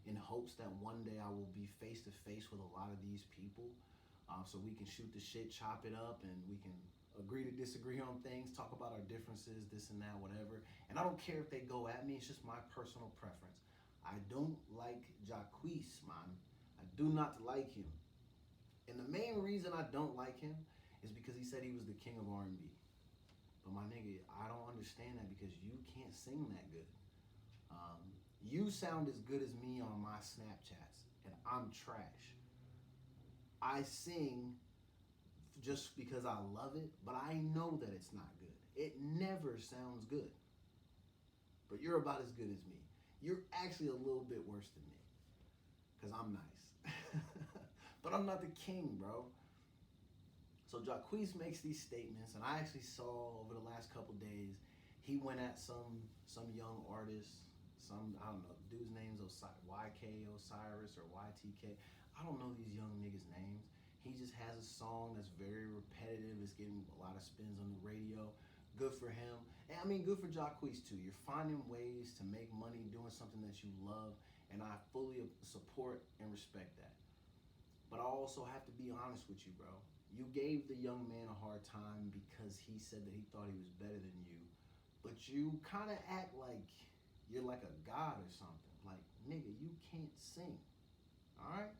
in hopes that one day I will be face to face with a lot of these people, so we can shoot the shit, chop it up, and we can agree to disagree on things, talk about our differences, this and that, whatever. And I don't care if they go at me. It's just my personal preference. I don't like Jacquees, man. I do not like him. And the main reason I don't like him is because he said he was the king of R&B. But my nigga, I don't understand that because you can't sing that good. You sound as good as me on my Snapchats, and I'm trash. I sing just because I love it, but I know that it's not good. It never sounds good. But you're about as good as me. You're actually a little bit worse than me because I'm nice. But I'm not the king, bro. So Jacquees makes these statements, and I actually saw over the last couple days, he went at some young artist, I don't know, dude's name's YK Osiris or YTK. I don't know these young niggas' names. He just has a song that's very repetitive. It's getting a lot of spins on the radio. Good for him. And I mean, good for Jacquees too. You're finding ways to make money doing something that you love, and I fully support and respect that. But I also have to be honest with you, bro. You gave the young man a hard time because he said that he thought he was better than you. But you kind of act like you're like a god or something. Like, nigga, you can't sing. All right?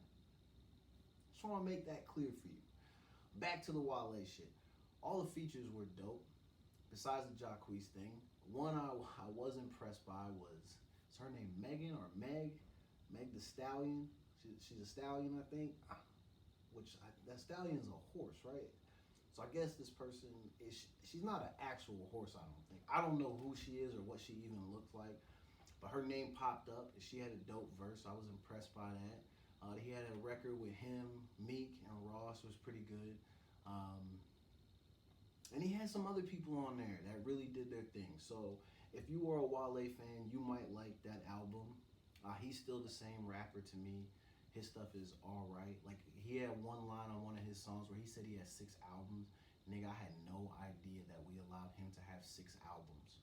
Just want to make that clear for you. Back to the Wale shit. All the features were dope. Besides the Jacquees thing, one I was impressed by was, is her name Megan or Meg? Meg the Stallion. She's a stallion, I think. That stallion's a horse, right? So I guess this person she's not an actual horse, I don't think. I don't know who she is or what she even looks like, but her name popped up and she had a dope verse. I was impressed by that. He had a record with him, Meek, and Ross was pretty good. And he had some other people on there that really did their thing. So if you are a Wale fan, you might like that album. He's still the same rapper to me. His stuff is all right. Like, he had one line on one of his songs where he said he has 6 albums. Nigga, I had no idea that we allowed him to have 6 albums.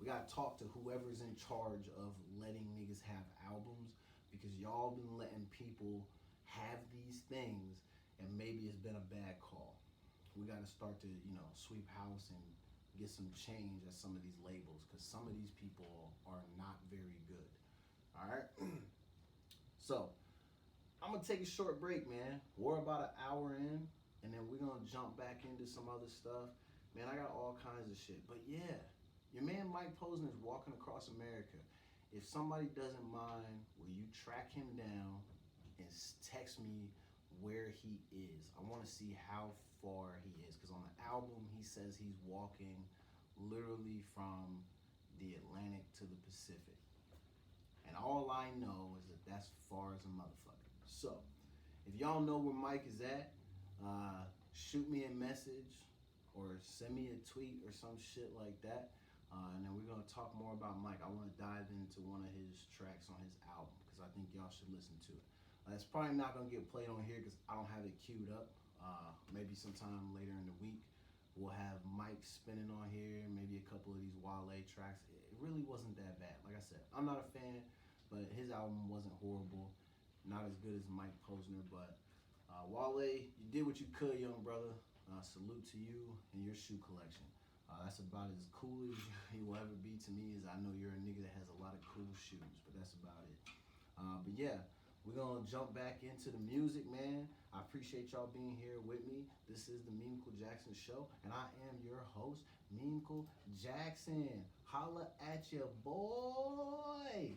We gotta talk to whoever's in charge of letting niggas have albums, because y'all been letting people have these things and maybe it's been a bad call. We gotta start to, sweep house and get some change at some of these labels, because some of these people are not very good. All right? So, I'm gonna take a short break, man. We're about an hour in, and then we're gonna jump back into some other stuff. Man, I got all kinds of shit. But yeah, your man Mike Posner is walking across America. If somebody doesn't mind, will you track him down and text me where he is. I want to see how far he is because on the album he says he's walking literally from the Atlantic to the Pacific. And all I know is that that's far as a motherfucker. So, if y'all know where Mike is at, shoot me a message or send me a tweet or some shit like that. And then we're going to talk more about Mike. I want to dive into one of his tracks on his album because I think y'all should listen to it. It's probably not going to get played on here because I don't have it queued up. Maybe sometime later in the week, we'll have Mike spinning on here, maybe a couple of these Wale tracks. It really wasn't that bad. Like I said, I'm not a fan, but his album wasn't horrible. Not as good as Mike Posner, but Wale, you did what you could, young brother. Salute to you and your shoe collection. That's about as cool as you will ever be to me, as I know you're a nigga that has a lot of cool shoes, but that's about it. But yeah, we're going to jump back into the music, man. I appreciate y'all being here with me. This is the Memeco Jackson Show, and I am your host, Memeco Jackson. Holla at ya, boy.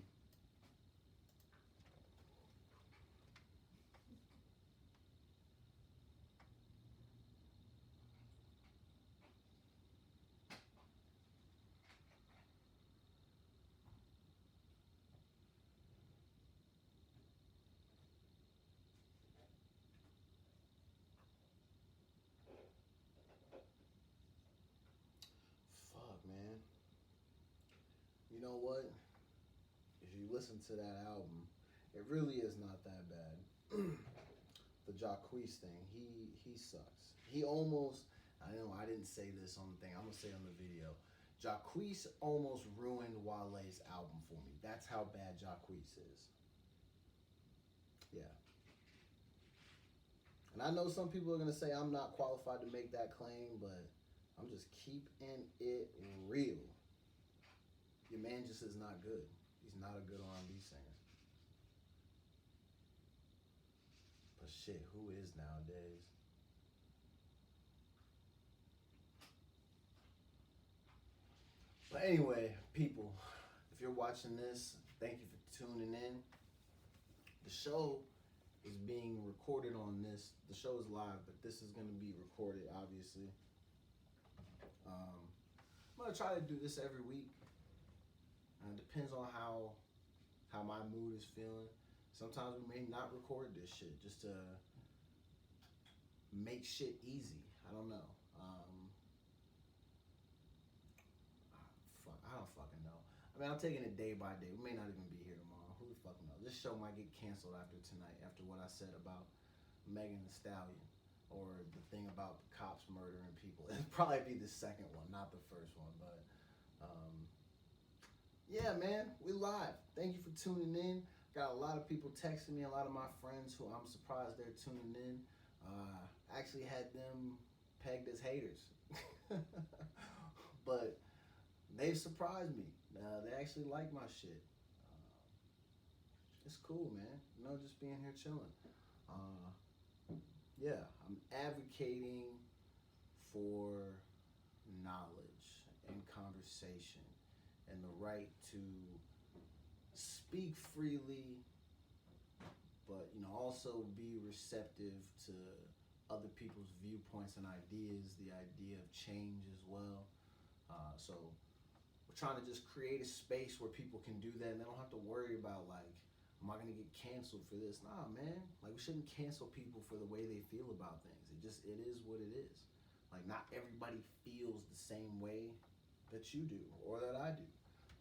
Fuck, man. You know what? If you listen to that album, it really is not that bad. The Jacquees thing, he sucks. He almost, I know I didn't say this on the thing, I'm gonna say on the video. Jacquees almost ruined Wale's album for me. That's how bad Jacquees is. Yeah. And I know some people are gonna say I'm not qualified to make that claim, but I'm just keeping it real. Your man just is not good. He's not a good R&B singer. But shit, who is nowadays? But anyway, people, if you're watching this, thank you for tuning in. The show is being recorded on this. The show is live, but this is going to be recorded, obviously. I'm going to try to do this every week. It depends on how my mood is feeling. Sometimes we may not record this shit just to make shit easy. I don't know. I don't fucking know. I mean, I'm taking it day by day. We may not even be here tomorrow. Who the fuck knows? This show might get canceled after tonight, after what I said about Megan Thee Stallion, or the thing about the cops murdering people. It'd probably be the second one, not the first one. But yeah, man, we live. Thank you for tuning in. Got a lot of people texting me, a lot of my friends who I'm surprised they're tuning in. Actually had them pegged as haters. But they've surprised me. They actually like my shit. It's cool, man. You know, just being here chilling. Yeah, I'm advocating for knowledge and conversation and the right to speak freely, but you know, also be receptive to other people's viewpoints and ideas, the idea of change as well. So we're trying to just create a space where people can do that and they don't have to worry about like, am I gonna get canceled for this? Nah, man. Like, we shouldn't cancel people for the way they feel about things. It is what it is. Like, not everybody feels the same way that you do or that I do.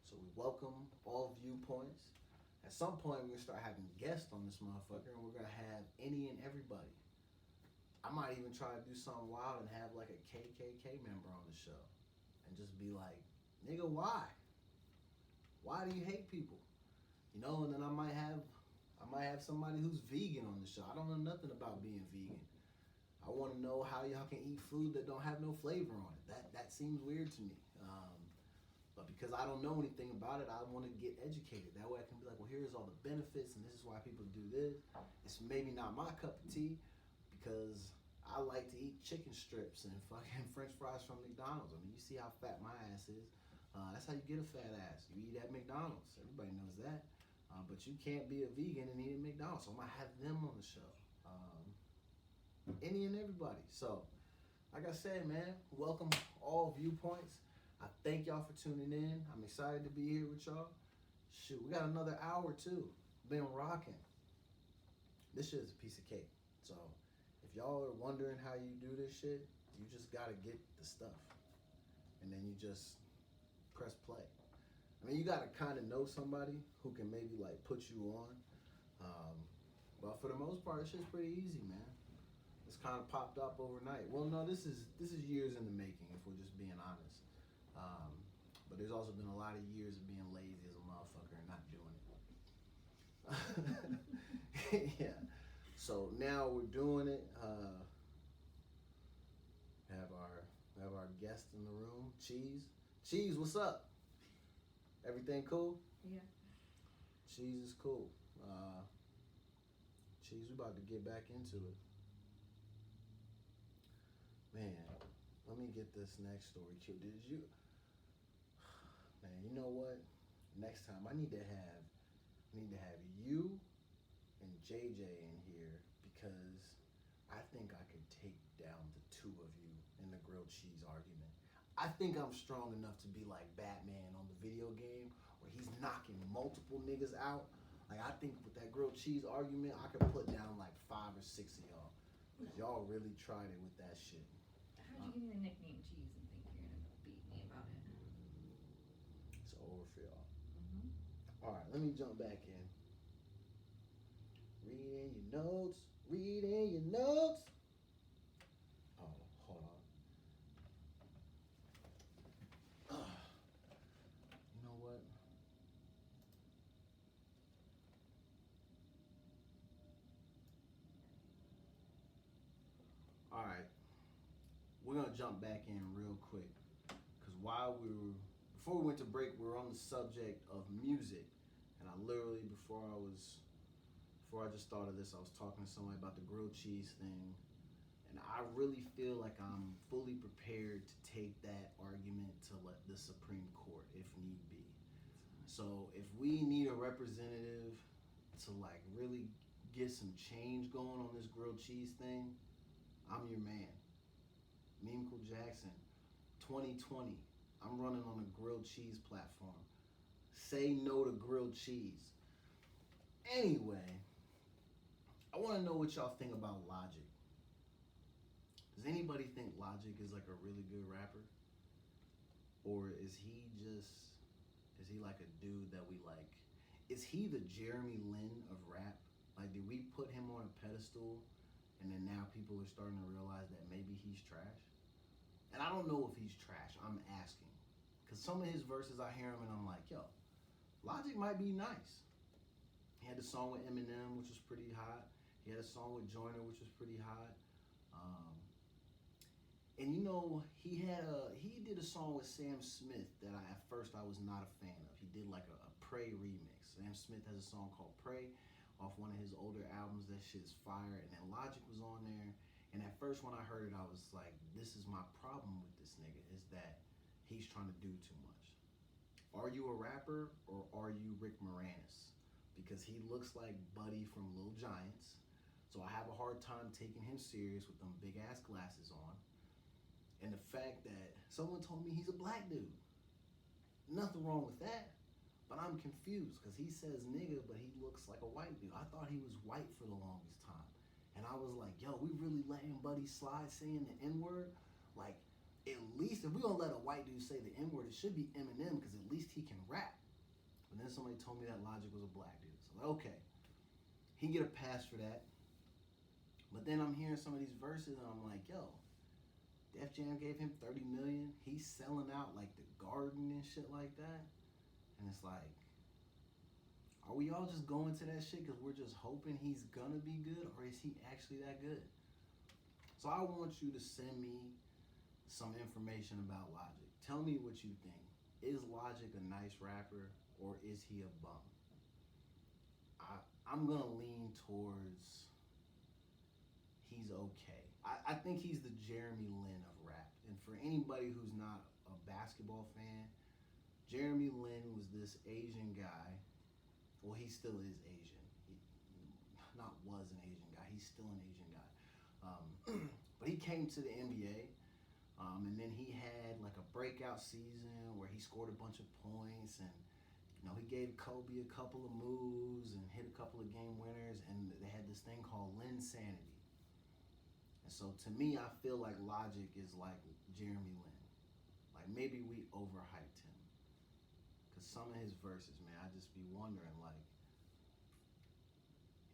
So we welcome all viewpoints. At some point, we're gonna start having guests on this motherfucker, and we're gonna have any and everybody. I might even try to do something wild and have like a KKK member on the show, and just be like, nigga, why? Why do you hate people? You know, and then I might have somebody who's vegan on the show. I don't know nothing about being vegan. I want to know how y'all can eat food that don't have no flavor on it. That seems weird to me. But because I don't know anything about it, I want to get educated. That way I can be like, well, here's all the benefits, and this is why people do this. It's maybe not my cup of tea, because I like to eat chicken strips and fucking French fries from McDonald's. I mean, you see how fat my ass is. That's how you get a fat ass. You eat at McDonald's. Everybody knows that. But you can't be a vegan and eat at McDonald's. So I'm going to have them on the show. any and everybody. So, like I said, man, welcome all viewpoints. I thank y'all for tuning in. I'm excited to be here with y'all. Shoot, we got another hour too. Been rocking. This shit is a piece of cake. So, if y'all are wondering how you do this shit, you just gotta get the stuff, and then you just press play. I mean, you gotta kind of know somebody who can maybe like put you on. But for the most part, it's just pretty easy, man. It's kind of popped up overnight. Well, no, this is years in the making, if we're just being honest. But there's also been a lot of years of being lazy as a motherfucker and not doing it. Yeah. So now we're doing it. Have our guest in the room, Cheese. Cheese, what's up? Everything cool? Yeah. Cheese is cool. Cheese, we about to get back into it. Man, let me get this next story cute. Did you? Man, you know what? Next time I need to have you and JJ in here because I think I could take down the two of you in the grilled cheese argument. I think I'm strong enough to be like Batman on the video game where he's knocking multiple niggas out. Like, I think with that grilled cheese argument, I could put down like 5 or 6 of y'all. Because y'all really tried it with that shit. How'd you give me the nickname Cheese and think you're gonna beat me about it? It's over for y'all. Mm-hmm. All right, let me jump back in. Read in your notes. Read in your notes. Oh, hold on. You know what? All right. We're going to jump back in real quick. Because before we went to break, we were on the subject of music. And I literally, before I just started this, I was talking to somebody about the grilled cheese thing. And I really feel like I'm fully prepared to take that argument to the Supreme Court if need be. So if we need a representative to like really get some change going on this grilled cheese thing, I'm your man. Meemco Jackson, 2020. I'm running on a grilled cheese platform. Say no to grilled cheese. Anyway, I want to know what y'all think about Logic. Does anybody think Logic is like a really good rapper? Or is he like a dude that we like? Is he the Jeremy Lin of rap? Like, did we put him on a pedestal and then now people are starting to realize that maybe he's trash? And I don't know if he's trash, I'm asking. Because some of his verses, I hear him and I'm like, yo, Logic might be nice. He had a song with Eminem, which was pretty hot. He had a song with Joyner, which was pretty hot. And you know, he did a song with Sam Smith that at first I was not a fan of. He did like a Pray remix. Sam Smith has a song called Pray off one of his older albums. That shit is fire. And then Logic was on there. And at first when I heard it, I was like, this is my problem with this nigga, is that he's trying to do too much. Are you a rapper or are you Rick Moranis? Because he looks like Buddy from Lil Giants. So I have a hard time taking him serious with them big ass glasses on. And the fact that someone told me he's a black dude. Nothing wrong with that. But I'm confused because he says nigga, but he looks like a white dude. I thought he was white for the longest time. And I was like, yo, we really letting Buddy slide saying the N-word? Like, at least if we're gonna let a white dude say the N-word, it should be Eminem because at least he can rap. But then somebody told me that Logic was a black dude. So like, okay, he get a pass for that. But then I'm hearing some of these verses and I'm like, yo, Def Jam gave him $30 million. He's selling out like the Garden and shit like that. And it's like, are we all just going to that shit because we're just hoping he's gonna be good, or is he actually that good? So I want you to send me some information about Logic. Tell me what you think. Is Logic a nice rapper or is he a bum? I'm gonna lean towards he's okay. I think he's the Jeremy Lin of rap. And for anybody who's not a basketball fan, Jeremy Lin was this Asian guy. Well, he still is Asian. He not was an Asian guy. He's still an Asian guy. But he came to the NBA, and then he had like a breakout season where he scored a bunch of points, and he gave Kobe a couple of moves and hit a couple of game winners, and they had this thing called Linsanity. And so to me, I feel like Logic is like Jeremy Lin. Like maybe we overhyped him. Cause some of his verses, man, I just be wondering like,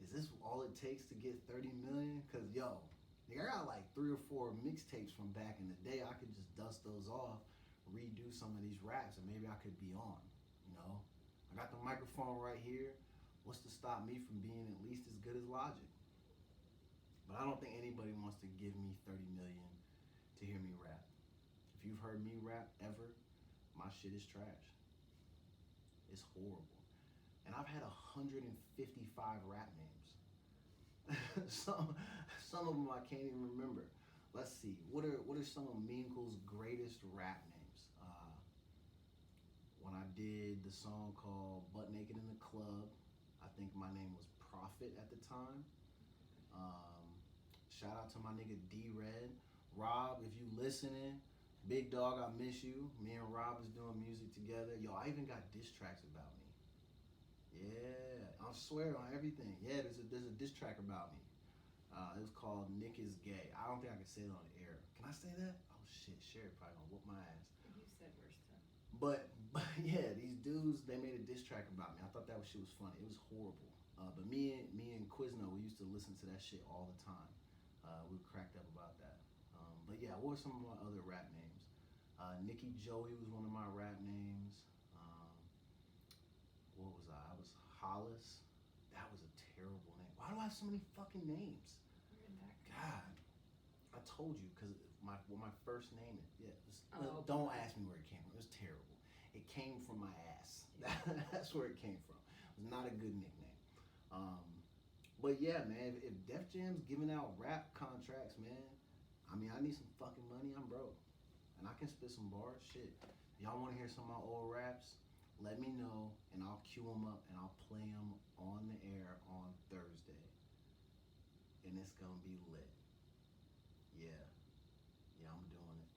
is this all it takes to get 30 million? Cause yo, I got like 3 or 4 mixtapes from back in the day. I could just dust those off, redo some of these raps, and maybe I could be on. I got the microphone right here. What's to stop me from being at least as good as Logic? But I don't think anybody wants to give me 30 million to hear me rap. If you've heard me rap ever, my shit is trash. It's horrible. And I've had 155 rap names. some of them I can't even remember. Let's see. What are some of Meancool's greatest rap names? When I did the song called Butt Naked in the Club, I think my name was Prophet at the time. Shout out to my nigga D-Red. Rob, if you listening, big dog, I miss you. Me and Rob is doing music together. Yo, I even got diss tracks about me. Yeah, I swear on everything. Yeah, there's a diss track about me. It was called Nick is Gay. I don't think I can say it on the air. Can I say that? Oh shit, Sherry probably gonna whoop my ass. You said worse stuff. But yeah, these dudes, they made a diss track about me. I thought that shit was funny. It was horrible. But me and Quizno, we used to listen to that shit all the time. We cracked up about that. But yeah, what were some of my other rap names? Nikki Joey was one of my rap names. What was I? I was Hollis. That was a terrible name. Why do I have so many fucking names? God, I told you because my first name. Yeah, don't ask me where it came from. It was terrible. It came from my ass. That's where it came from. It was not a good nickname. But yeah, man, if Def Jam's giving out rap contracts, man, I mean, I need some fucking money. I'm broke. And I can spit some bars. Shit. Y'all want to hear some of my old raps? Let me know, and I'll cue them up, and I'll play them on the air on Thursday. And it's going to be lit. Yeah. Yeah, I'm doing it.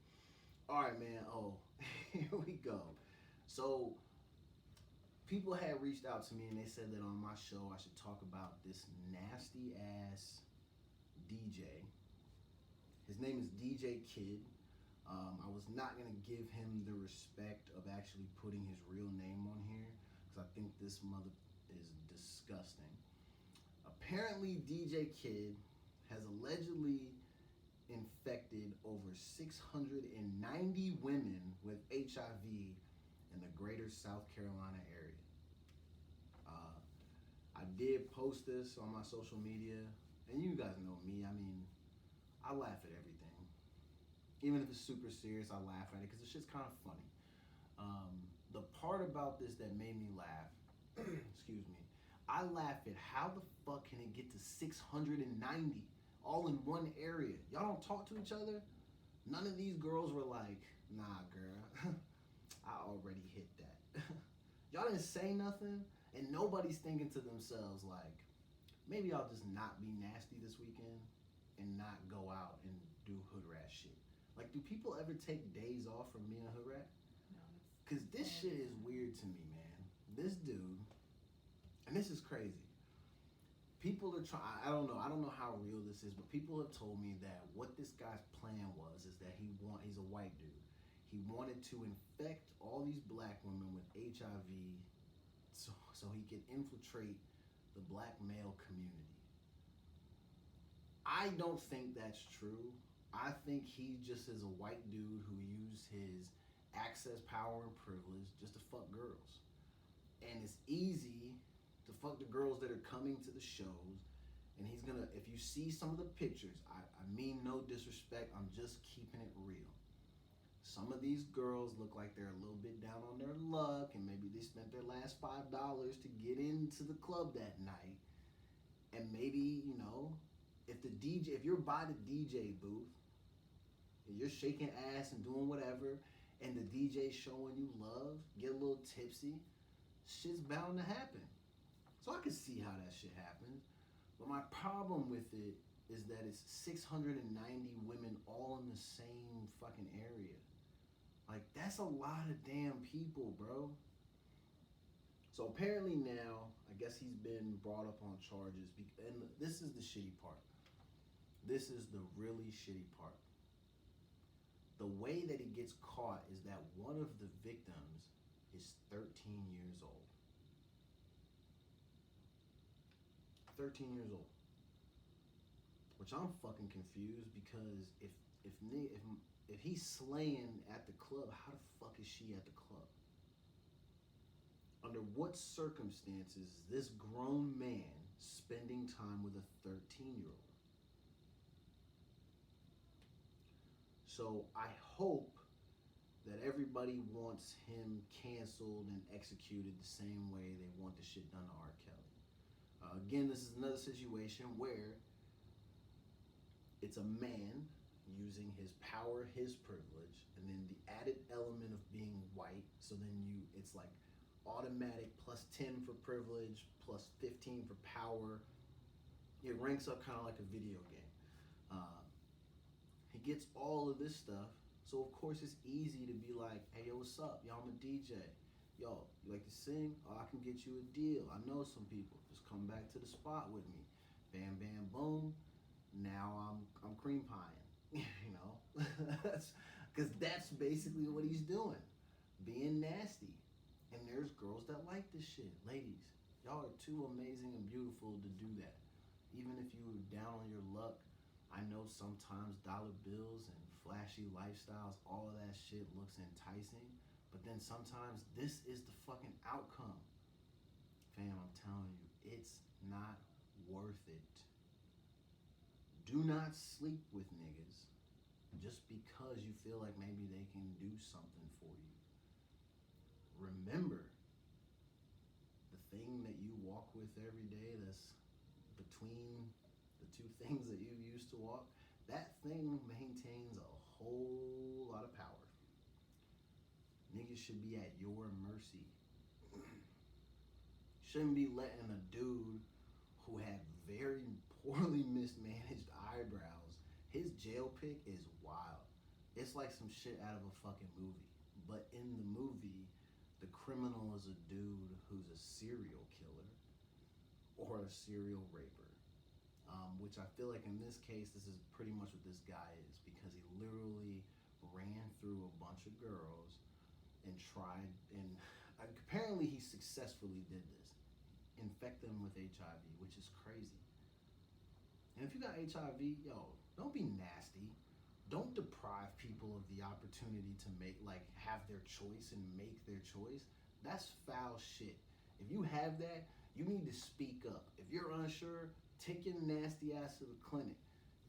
All right, man. Oh, here we go. So, people had reached out to me and they said that on my show I should talk about this nasty ass DJ. His name is DJ Kid. I was not going to give him the respect of actually putting his real name on here because I think this mother is disgusting. Apparently, DJ Kid has allegedly infected over 690 women with HIV in the greater South Carolina area. I did post this on my social media, and you guys know me. I mean, I laugh at everything. Even if it's super serious, I laugh at it because the shit's kind of funny. The part about this that made me laugh, excuse me, I laugh at how the fuck can it get to 690 all in one area? Y'all don't talk to each other? None of these girls were like, nah, girl, I already hit that. Y'all didn't say nothing, and nobody's thinking to themselves like, maybe I'll just not be nasty this weekend and not go out and do hood rat shit. Like, do people ever take days off from being a hood rat? No. Because this shit is weird to me, man. This dude, and this is crazy. People are trying, I don't know how real this is, but people have told me that what this guy's plan was is that he's a white dude. He wanted to infect all these black women with HIV so he could infiltrate the black male community. I don't think that's true. I think he just is a white dude who used his access, power, and privilege just to fuck girls. And it's easy to fuck the girls that are coming to the shows. And he's gonna, if you see some of the pictures, I mean no disrespect, I'm just keeping it real. Some of these girls look like they're a little bit down on their luck, and maybe they spent their last $5 to get into the club that night. And maybe, if you're by the DJ booth, and you're shaking ass and doing whatever, and the DJ's showing you love, get a little tipsy, shit's bound to happen. So I can see how that shit happens. But my problem with it is that it's 690 women all in the same fucking area. Like, that's a lot of damn people, bro. So apparently now, I guess he's been brought up on charges. And this is the shitty part. This is the really shitty part. The way that he gets caught is that one of the victims is 13 years old. 13 years old. Which I'm fucking confused because if he's slaying at the club, how the fuck is she at the club? Under what circumstances is this grown man spending time with a 13-year-old? So I hope that everybody wants him canceled and executed the same way they want the shit done to R. Kelly. Again, this is another situation where it's a man using his power, his privilege, and then the added element of being white. So then it's like automatic plus 10 for privilege, plus 15 for power. It ranks up kind of like a video game. He gets all of this stuff, so of course it's easy to be like, hey, yo, what's up? Yo, I'm a DJ. Yo, you like to sing? Oh, I can get you a deal. I know some people. Just come back to the spot with me. Bam, bam, boom. Now I'm cream pieing, you know? Because that's basically what he's doing, being nasty. And there's girls that like this shit. Ladies, y'all are too amazing and beautiful to do that. Even if you were down on your luck, I know sometimes dollar bills and flashy lifestyles, all of that shit looks enticing, but then sometimes this is the fucking outcome. Fam, I'm telling you, it's not worth it. Do not sleep with niggas just because you feel like maybe they can do something for you. Remember, the thing that you walk with every day that's between the two things that you used to walk, that thing maintains a whole lot of power. Niggas should be at your mercy. Shouldn't be letting a dude who had very poorly mismanaged eyebrows, his jail pick is wild. It's like some shit out of a fucking movie. But in the movie, the criminal is a dude who's a serial killer or a serial raper. Which I feel like in this case, this is pretty much what this guy is, because he literally ran through a bunch of girls and tried, and apparently he successfully did this, infect them with HIV, which is crazy. And if you got HIV, yo, don't be nasty. Don't deprive people of the opportunity to have their choice and make their choice. That's foul shit. If you have that, you need to speak up. If you're unsure, take your nasty ass to the clinic.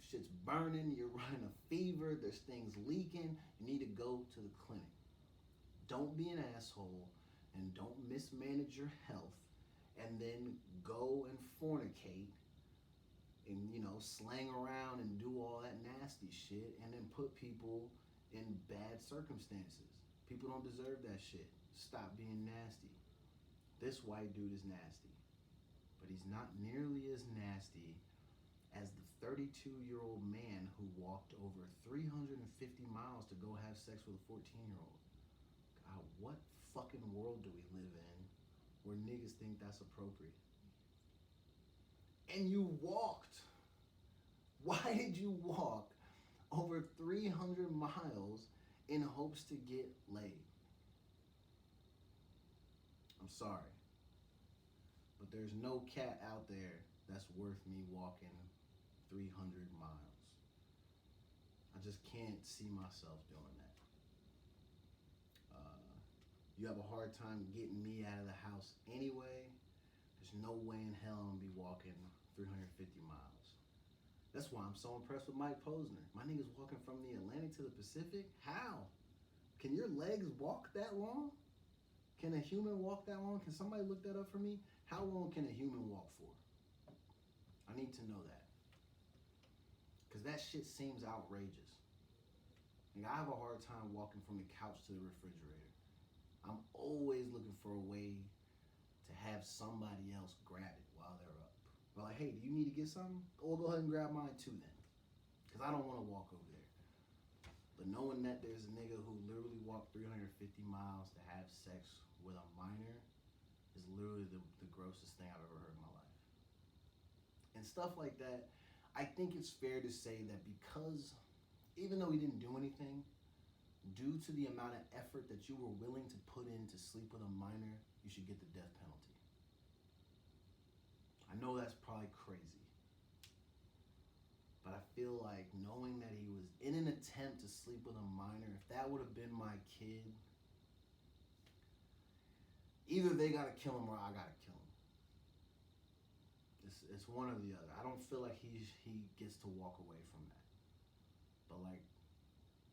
If shit's burning, you're running a fever, there's things leaking, you need to go to the clinic. Don't be an asshole and don't mismanage your health and then go and fornicate and, slang around and do all that nasty shit and then put people in bad circumstances. People don't deserve that shit. Stop being nasty. This white dude is nasty. But he's not nearly as nasty as the 32-year-old man who walked over 350 miles to go have sex with a 14-year-old. God, what fucking world do we live in where niggas think that's appropriate? And you walked. Why did you walk over 300 miles in hopes to get laid? I'm sorry. But there's no cat out there that's worth me walking 300 miles. I just can't see myself doing that. You have a hard time getting me out of the house anyway. There's no way in hell I'm gonna be walking 350 miles. That's why I'm so impressed with Mike Posner. My nigga's walking from the Atlantic to the Pacific. How? Can your legs walk that long? Can a human walk that long? Can somebody look that up for me? How long can a human walk for? I need to know that. Because that shit seems outrageous. I have a hard time walking from the couch to the refrigerator. I'm always looking for a way to have somebody else grab it while they're up. Or hey, do you need to get something? Or go ahead and grab mine too then. Because I don't want to walk over there. But knowing that there's a nigga who literally walked 350 miles to have sex with a minor is literally the grossest thing I've ever heard in my life. And stuff like that, I think it's fair to say that because, even though he didn't do anything, due to the amount of effort that you were willing to put in to sleep with a minor, you should get the death penalty. I know that's probably crazy. But I feel like knowing that he was in an attempt to sleep with a minor, if that would have been my kid, either they gotta kill him or I gotta kill him. It's one or the other. I don't feel like he gets to walk away from that. But like,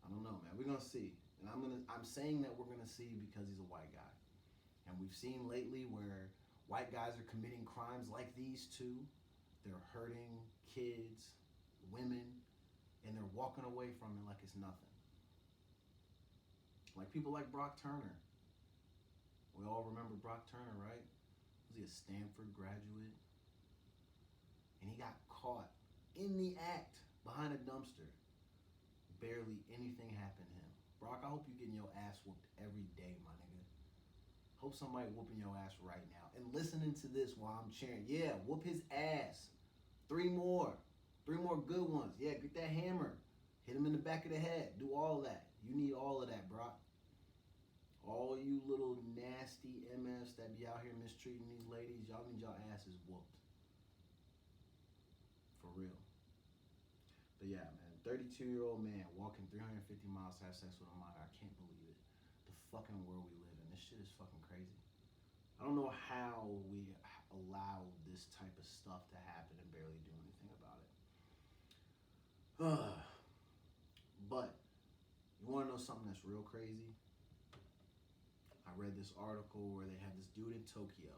I don't know, man. We're gonna see. And I'm saying that we're gonna see because he's a white guy. And we've seen lately where white guys are committing crimes like these two. They're hurting kids, women, and they're walking away from it like it's nothing. Like people like Brock Turner. We all remember Brock Turner, right? Was he a Stanford graduate? And he got caught in the act behind a dumpster. Barely anything happened to him. Brock, I hope you getting your ass whooped every day, my nigga. Hope somebody whooping your ass right now. And listening to this while I'm cheering. Yeah, whoop his ass. 3 more. 3 more good ones. Yeah, get that hammer. Hit him in the back of the head. Do all of that. You need all of that, Brock. All you little nasty MFs that be out here mistreating these ladies, y'all need y'all asses whooped. For real. But yeah, man. 32-year-old man walking 350 miles to have sex with a minor. I can't believe it. The fucking world we live in. This shit is fucking crazy. I don't know how we allow this type of stuff to happen and barely do anything about it. But you want to know something that's real crazy? I read this article where they had this dude in Tokyo.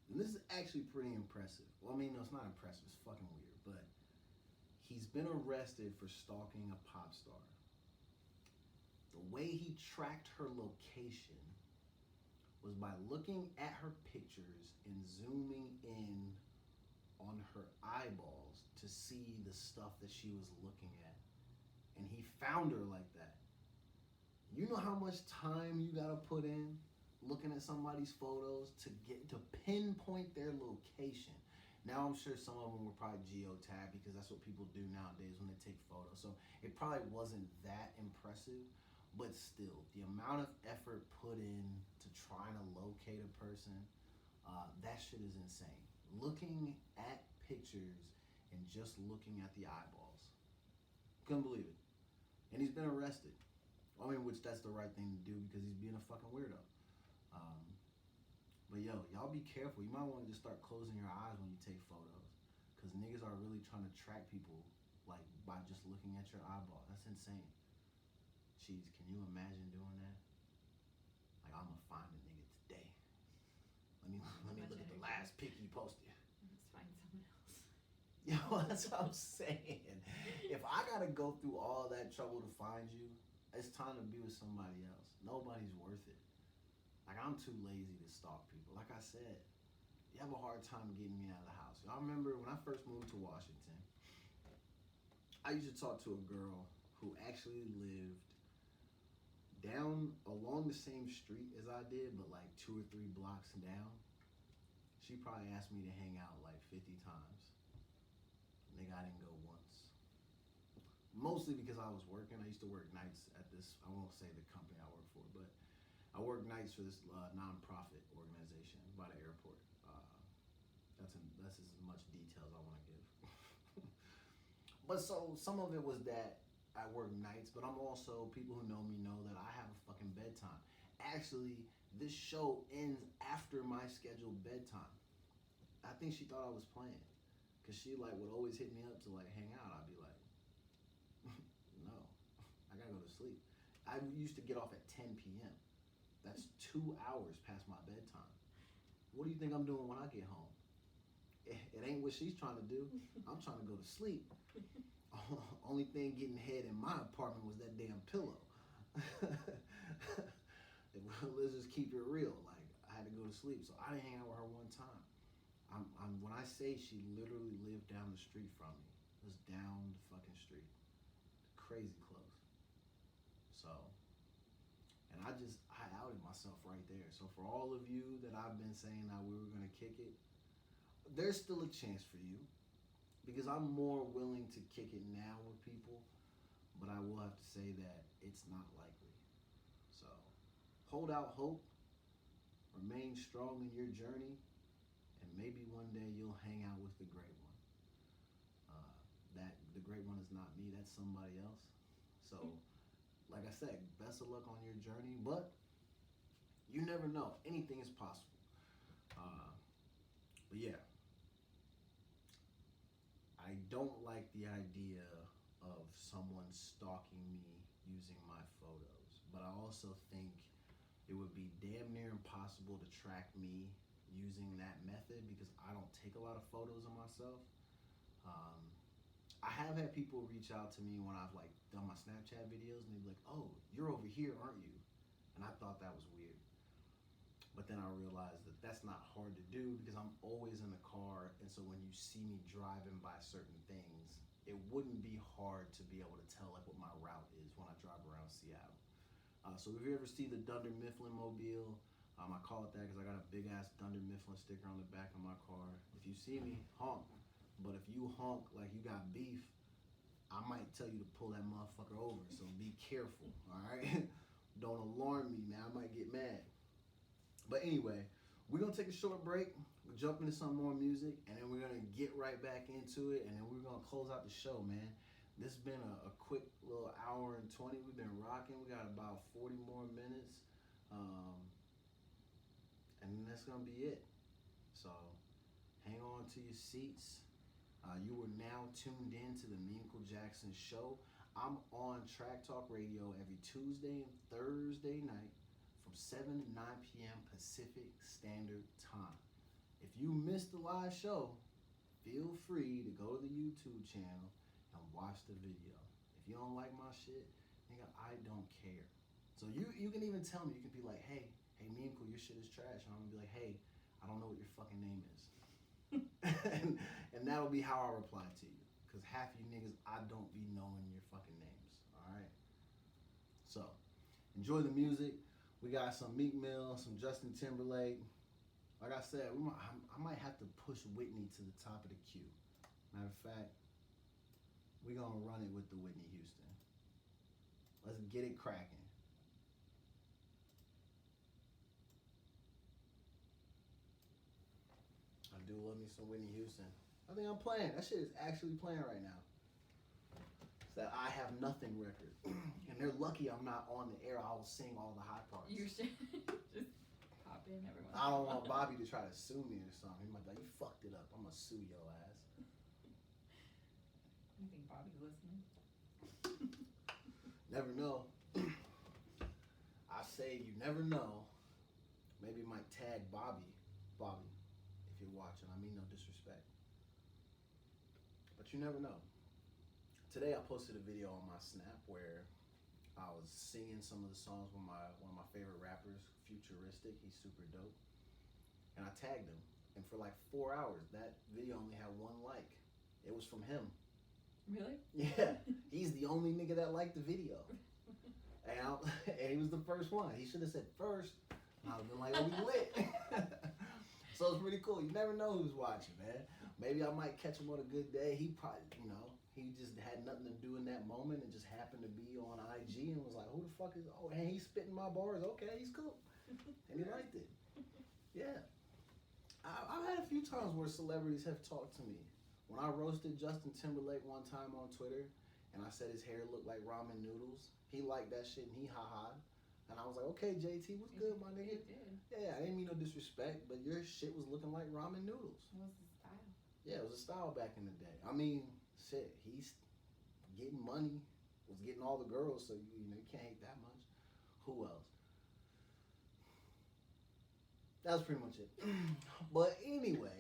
And this is actually pretty impressive. Well, I mean, no, it's not impressive. It's fucking weird. But he's been arrested for stalking a pop star. The way he tracked her location was by looking at her pictures and zooming in on her eyeballs to see the stuff that she was looking at. And he found her like that. You know how much time you gotta put in looking at somebody's photos to pinpoint their location. Now I'm sure some of them were probably geotagged because that's what people do nowadays when they take photos. So it probably wasn't that impressive, but still, the amount of effort put in to trying to locate a person, that shit is insane. Looking at pictures and just looking at the eyeballs. Couldn't believe it. And he's been arrested. I mean, which that's the right thing to do because he's being a fucking weirdo. But yo, y'all be careful. You might want to just start closing your eyes when you take photos. Because niggas are really trying to track people like by just looking at your eyeball. That's insane. Jeez, can you imagine doing that? Like, I'm gonna find a nigga today. Let me look at the last pic you posted. Let's find someone else. Yo, that's what I'm saying. If I gotta go through all that trouble to find you, it's time to be with somebody else. Nobody's worth it. Like, I'm too lazy to stalk people. Like I said, you have a hard time getting me out of the house. Y'all remember when I first moved to Washington, I used to talk to a girl who actually lived down along the same street as I did, but like 2 or 3 blocks down. She probably asked me to hang out like 50 times. Nigga, I didn't go once. Mostly because I was working. I used to work nights at this, I won't say the company I work for, but I work nights for this non-profit organization by the airport. That's as much detail as I want to give. But so some of it was that I work nights, but I'm also, people who know me know that I have a fucking bedtime. Actually, this show ends after my scheduled bedtime. I think she thought I was playing. Cause she like would always hit me up to like hang out. I'd be like, no, I gotta go to sleep. I used to get off at 10 p.m. That's 2 hours past my bedtime. What do you think I'm doing when I get home? It ain't what she's trying to do. I'm trying to go to sleep. Only thing getting head in my apartment was that damn pillow. Let's just keep it real. Like, I had to go to sleep, so I didn't hang out with her one time. When I say she literally lived down the street from me. It was down the fucking street. Crazy close. So, and I outed myself right there. So for all of you that I've been saying that we were gonna kick it, there's still a chance for you. Because I'm more willing to kick it now with people, but I will have to say that it's not likely. So, hold out hope, remain strong in your journey, and maybe one day you'll hang out with the great one. That the great one is not me, that's somebody else. So, like I said, best of luck on your journey, but you never know. Anything is possible. But yeah, I don't like the idea of someone stalking me using my photos, but I also think it would be damn near impossible to track me using that method because I don't take a lot of photos of myself. I have had people reach out to me when I've like done my Snapchat videos and they'd be like, "Oh, you're over here, aren't you?" And I thought that was weird. But then I realized that that's not hard to do because I'm always in the car, and so when you see me driving by certain things, it wouldn't be hard to be able to tell like what my route is when I drive around Seattle. So if you ever see the Dunder Mifflin mobile, I call it that because I got a big ass Dunder Mifflin sticker on the back of my car. If you see me, honk. But if you honk like you got beef, I might tell you to pull that motherfucker over. So be careful, all right? Don't alarm me, man. I might get mad. But anyway, we're going to take a short break. We'll jump into some more music, and then we're going to get right back into it, and then we're going to close out the show, man. This has been a quick little hour and 20. We've been rocking. We got about 40 more minutes. And that's going to be it. So hang on to your seats. You are now tuned in to the Meaningful Jackson Show. I'm on Track Talk Radio every Tuesday and Thursday night from 7 to 9 p.m. Pacific Standard Time. If you missed the live show, feel free to go to the YouTube channel and watch the video. If you don't like my shit, nigga, I don't care. So you can even tell me, you can be like, hey, Meaningful, your shit is trash. And I'm gonna be like, hey, I don't know what your fucking name is. and that'll be how I reply to you. Because half of you niggas, I don't be knowing your fucking names. Alright? So, enjoy the music. We got some Meek Mill, some Justin Timberlake. Like I said, I might have to push Whitney to the top of the queue. Matter of fact, we're going to run it with the Whitney Houston. Let's get it cracking. I do love me some Whitney Houston. I think I'm playing. That shit is actually playing right now. It's that I Have Nothing record. And they're lucky I'm not on the air. I will sing all the high parts. You should just pop in every once in a I don't while. want Bobby to try to sue me or something. He might be like, you fucked it up. I'm going to sue your ass. You think Bobby's listening? Never know. I say you never know. Maybe might tag Bobby, if you're watching. I mean no disrespect. But you never know. Today I posted a video on my Snap where I was singing some of the songs with one of my favorite rappers, Futuristic. He's super dope. And I tagged him. And for like 4 hours, that video only had 1 like. It was from him. Really? Yeah. He's the only nigga that liked the video. And he was the first one. He should have said first. And I would have been like, oh, we lit. So it's pretty cool. You never know who's watching, man. Maybe I might catch him on a good day. He probably, he just had nothing to do in that moment and just happened to be on IG and was like, who the fuck is, oh, and he's spitting my bars. Okay, he's cool. And he liked it. Yeah. I've had a few times where celebrities have talked to me. When I roasted Justin Timberlake one time on Twitter and I said his hair looked like ramen noodles, he liked that shit and he ha-ha'd. And I was like, okay, JT, what's good, my nigga? It did. Yeah, I didn't mean no disrespect, but your shit was looking like ramen noodles. What was the style? Yeah, it was a style back in the day. I mean, shit, he's getting money, was getting all the girls, so you can't hate that much. Who else? That was pretty much it. But anyway,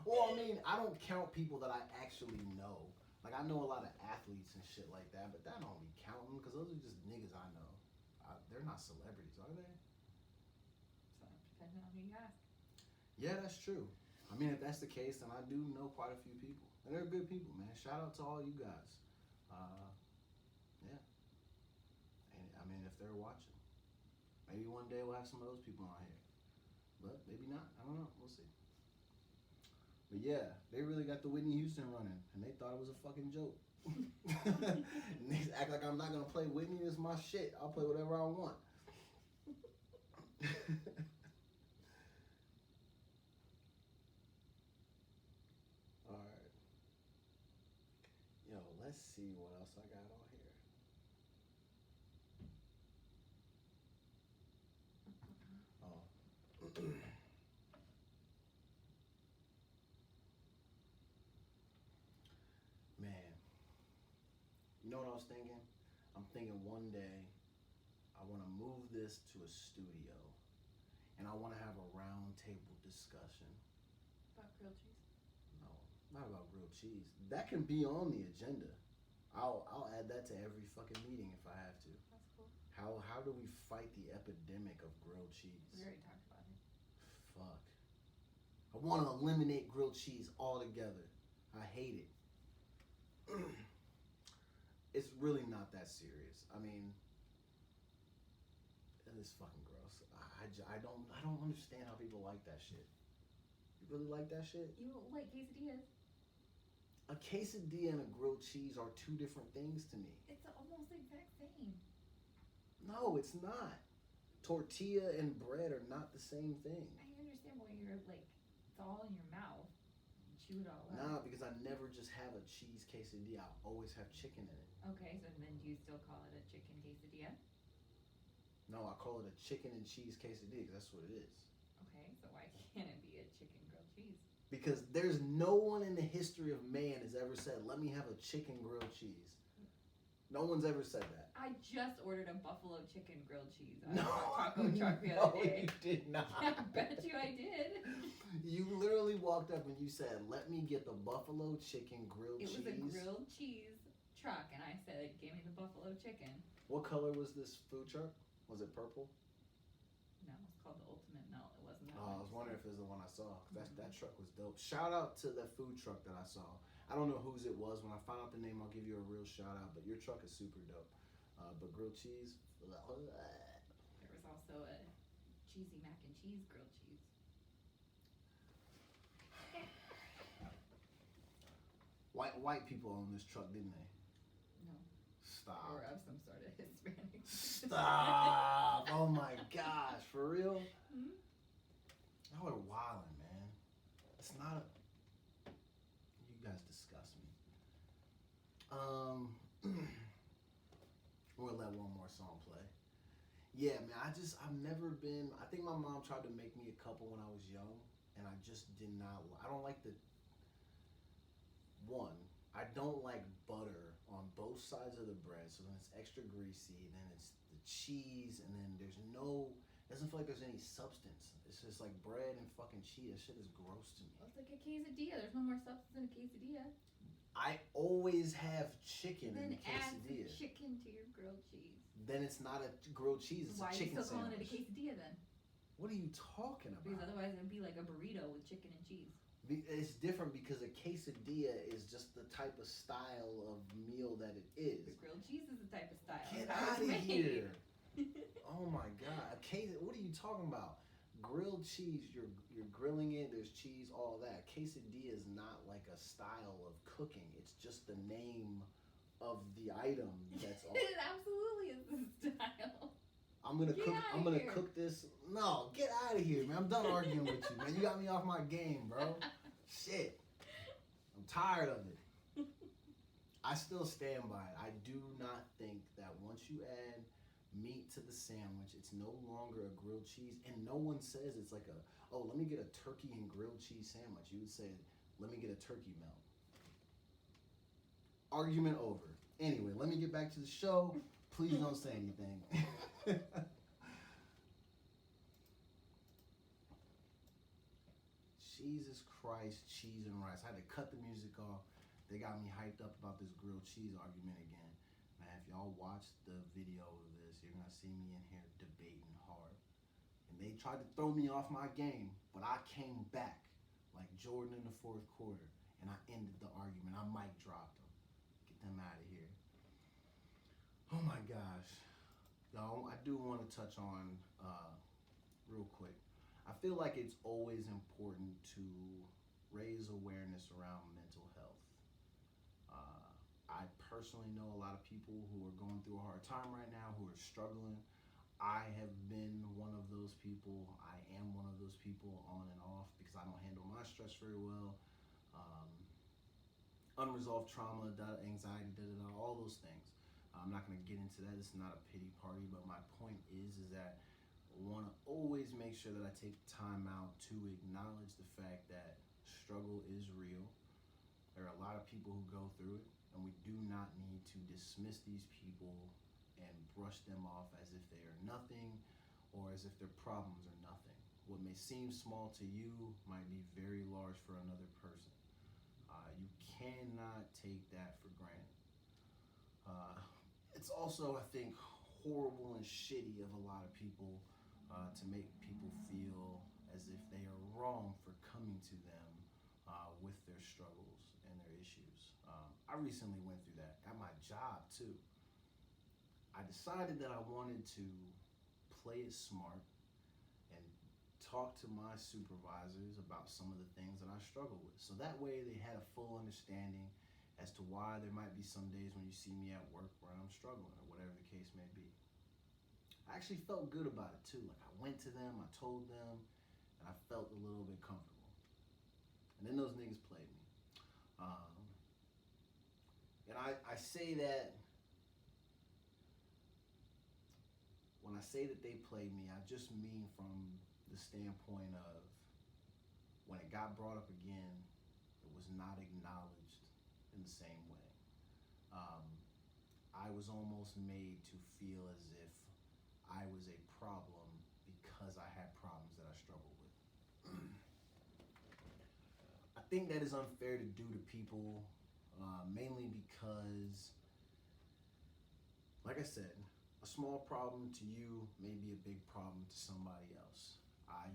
well, I mean, I don't count people that I actually know. Like, I know a lot of athletes and shit like that, but that don't be counting because those are just niggas I know. They're not celebrities, are they? So, depending on who you ask. Yeah, that's true. I mean, if that's the case, then I do know quite a few people, and they're good people, man. Shout out to all you guys. Yeah, and I mean, if they're watching, maybe one day we'll have some of those people on here, but maybe not. I don't know. We'll see. But yeah, they really got the Whitney Houston running, and they thought it was a fucking joke. And they act like I'm not gonna play Whitney. It's my shit. I'll play whatever I want. All right. Yo, let's see what else I got on here. Oh. Man, you know what I was thinking? I'm thinking one day I want to move this to a studio and I want to have a round table discussion. About grilled cheese. No, not about grilled cheese. That can be on the agenda. I'll add that to every fucking meeting if I have to. That's cool. How do we fight the epidemic of grilled cheese? We already talked about it. Fuck. I want to eliminate grilled cheese altogether. I hate it. It's really not that serious. I mean, it's fucking gross. I don't understand how people like that shit. You really like that shit? You don't like quesadillas? A quesadilla and a grilled cheese are two different things to me. It's almost the exact same. No, it's not. Tortilla and bread are not the same thing. I understand why you're like, it's all in your mouth. You chew it all up. Nah, because I never just have a cheese quesadilla. I always have chicken in it. Okay, so then do you still call it a chicken quesadilla? No, I call it a chicken and cheese quesadilla because that's what it is. Okay, so why can't it be a chicken grilled cheese? Because there's no one in the history of man has ever said, let me have a chicken grilled cheese. No one's ever said that. I just ordered a buffalo chicken grilled cheese on No, Taco Truck the no, other day. you did not. I bet you I did. You literally walked up and you said, let me get the buffalo chicken grilled cheese. It was a grilled cheese truck, and I said, give me the buffalo chicken. What color was this food truck? Was it purple? No, it's called the Ultimate Melt. It wasn't that Oh, I one. was wondering if it was the one I saw. That truck was dope. Shout out to the food truck that I saw. I don't know whose it was. When I find out the name, I'll give you a real shout out. But your truck is super dope. But grilled cheese. There was also a cheesy mac and cheese grilled cheese. White people own this truck, didn't they? No. Stop. Or of some sort of Hispanic. Stop. Oh my gosh. For real? Hmm? Y'all are wildin', man. It's not a... You guys disgust me. We'll let one more song play. Yeah, man, I've never been... I think my mom tried to make me a couple when I was young, and I just did not... I don't like the... One, I don't like butter on both sides of the bread, so then it's extra greasy, then it's the cheese, and then there's no... It doesn't feel like there's any substance. It's just like bread and fucking cheese. That shit is gross to me. Well, it's like a quesadilla. There's no more substance in a quesadilla. I always have chicken in Then the add some quesadilla. chicken to your grilled cheese. Then it's not a grilled cheese. It's Why a are you chicken still calling it a sandwich. quesadilla then? What are you talking Because about? otherwise it'd be like a burrito with chicken and cheese. It's different because a quesadilla is just the type of style of meal that it is. The grilled cheese is the type of style. Get That's how out it's of made. here. Oh my god. What are you talking about? Grilled cheese, you're grilling it, there's cheese, all that. Quesadilla is not like a style of cooking. It's just the name of the item that's all. It absolutely is the style. I'm gonna Get cook. outta I'm gonna here. cook this. No, get out of here, man. I'm done arguing with you, man. You got me off my game, bro. Shit. I'm tired of it. I still stand by it. I do not think that once you add meat to the sandwich, it's no longer a grilled cheese, and no one says it's like oh, let me get a turkey and grilled cheese sandwich. You would say, let me get a turkey melt. Argument over. Anyway, let me get back to the show. Please don't say anything. Jesus Christ, cheese and rice. I had to cut the music off. They got me hyped up about this grilled cheese argument again. Man, if y'all watch the video of this, you're gonna see me in here debating hard. And they tried to throw me off my game, but I came back like Jordan. Jordan in the fourth quarter, and I ended the argument. I mic dropped them. Get them out of here. Oh my gosh. Y'all, I do want to touch on, real quick, I feel like it's always important to raise awareness around mental health. I personally know a lot of people who are going through a hard time right now, who are struggling. I have been one of those people. I am one of those people on and off because I don't handle my stress very well. Unresolved trauma, anxiety, all those things. I'm not going to get into that. This is not a pity party, but my point is that I want to always make sure that I take time out to acknowledge the fact that struggle is real. There are a lot of people who go through it, and we do not need to dismiss these people and brush them off as if they are nothing or as if their problems are nothing. What may seem small to you might be very large for another person. You cannot take that for granted. It's also, I think, horrible and shitty of a lot of people to make people feel as if they are wrong for coming to them with their struggles and their issues. I recently went through that at my job too. I decided that I wanted to play it smart and talk to my supervisors about some of the things that I struggle with. So that way they had a full understanding as to why there might be some days when you see me at work where I'm struggling or whatever the case may be. I actually felt good about it too. Like I went to them, I told them, and I felt a little bit comfortable. And then those niggas played me. And I say that, when I say that they played me, I just mean from the standpoint of when it got brought up again, it was not acknowledged in the same way. I was almost made to feel as if I was a problem because I had problems that I struggled with. I think that is unfair to do to people, mainly because, like I said, a small problem to you may be a big problem to somebody else.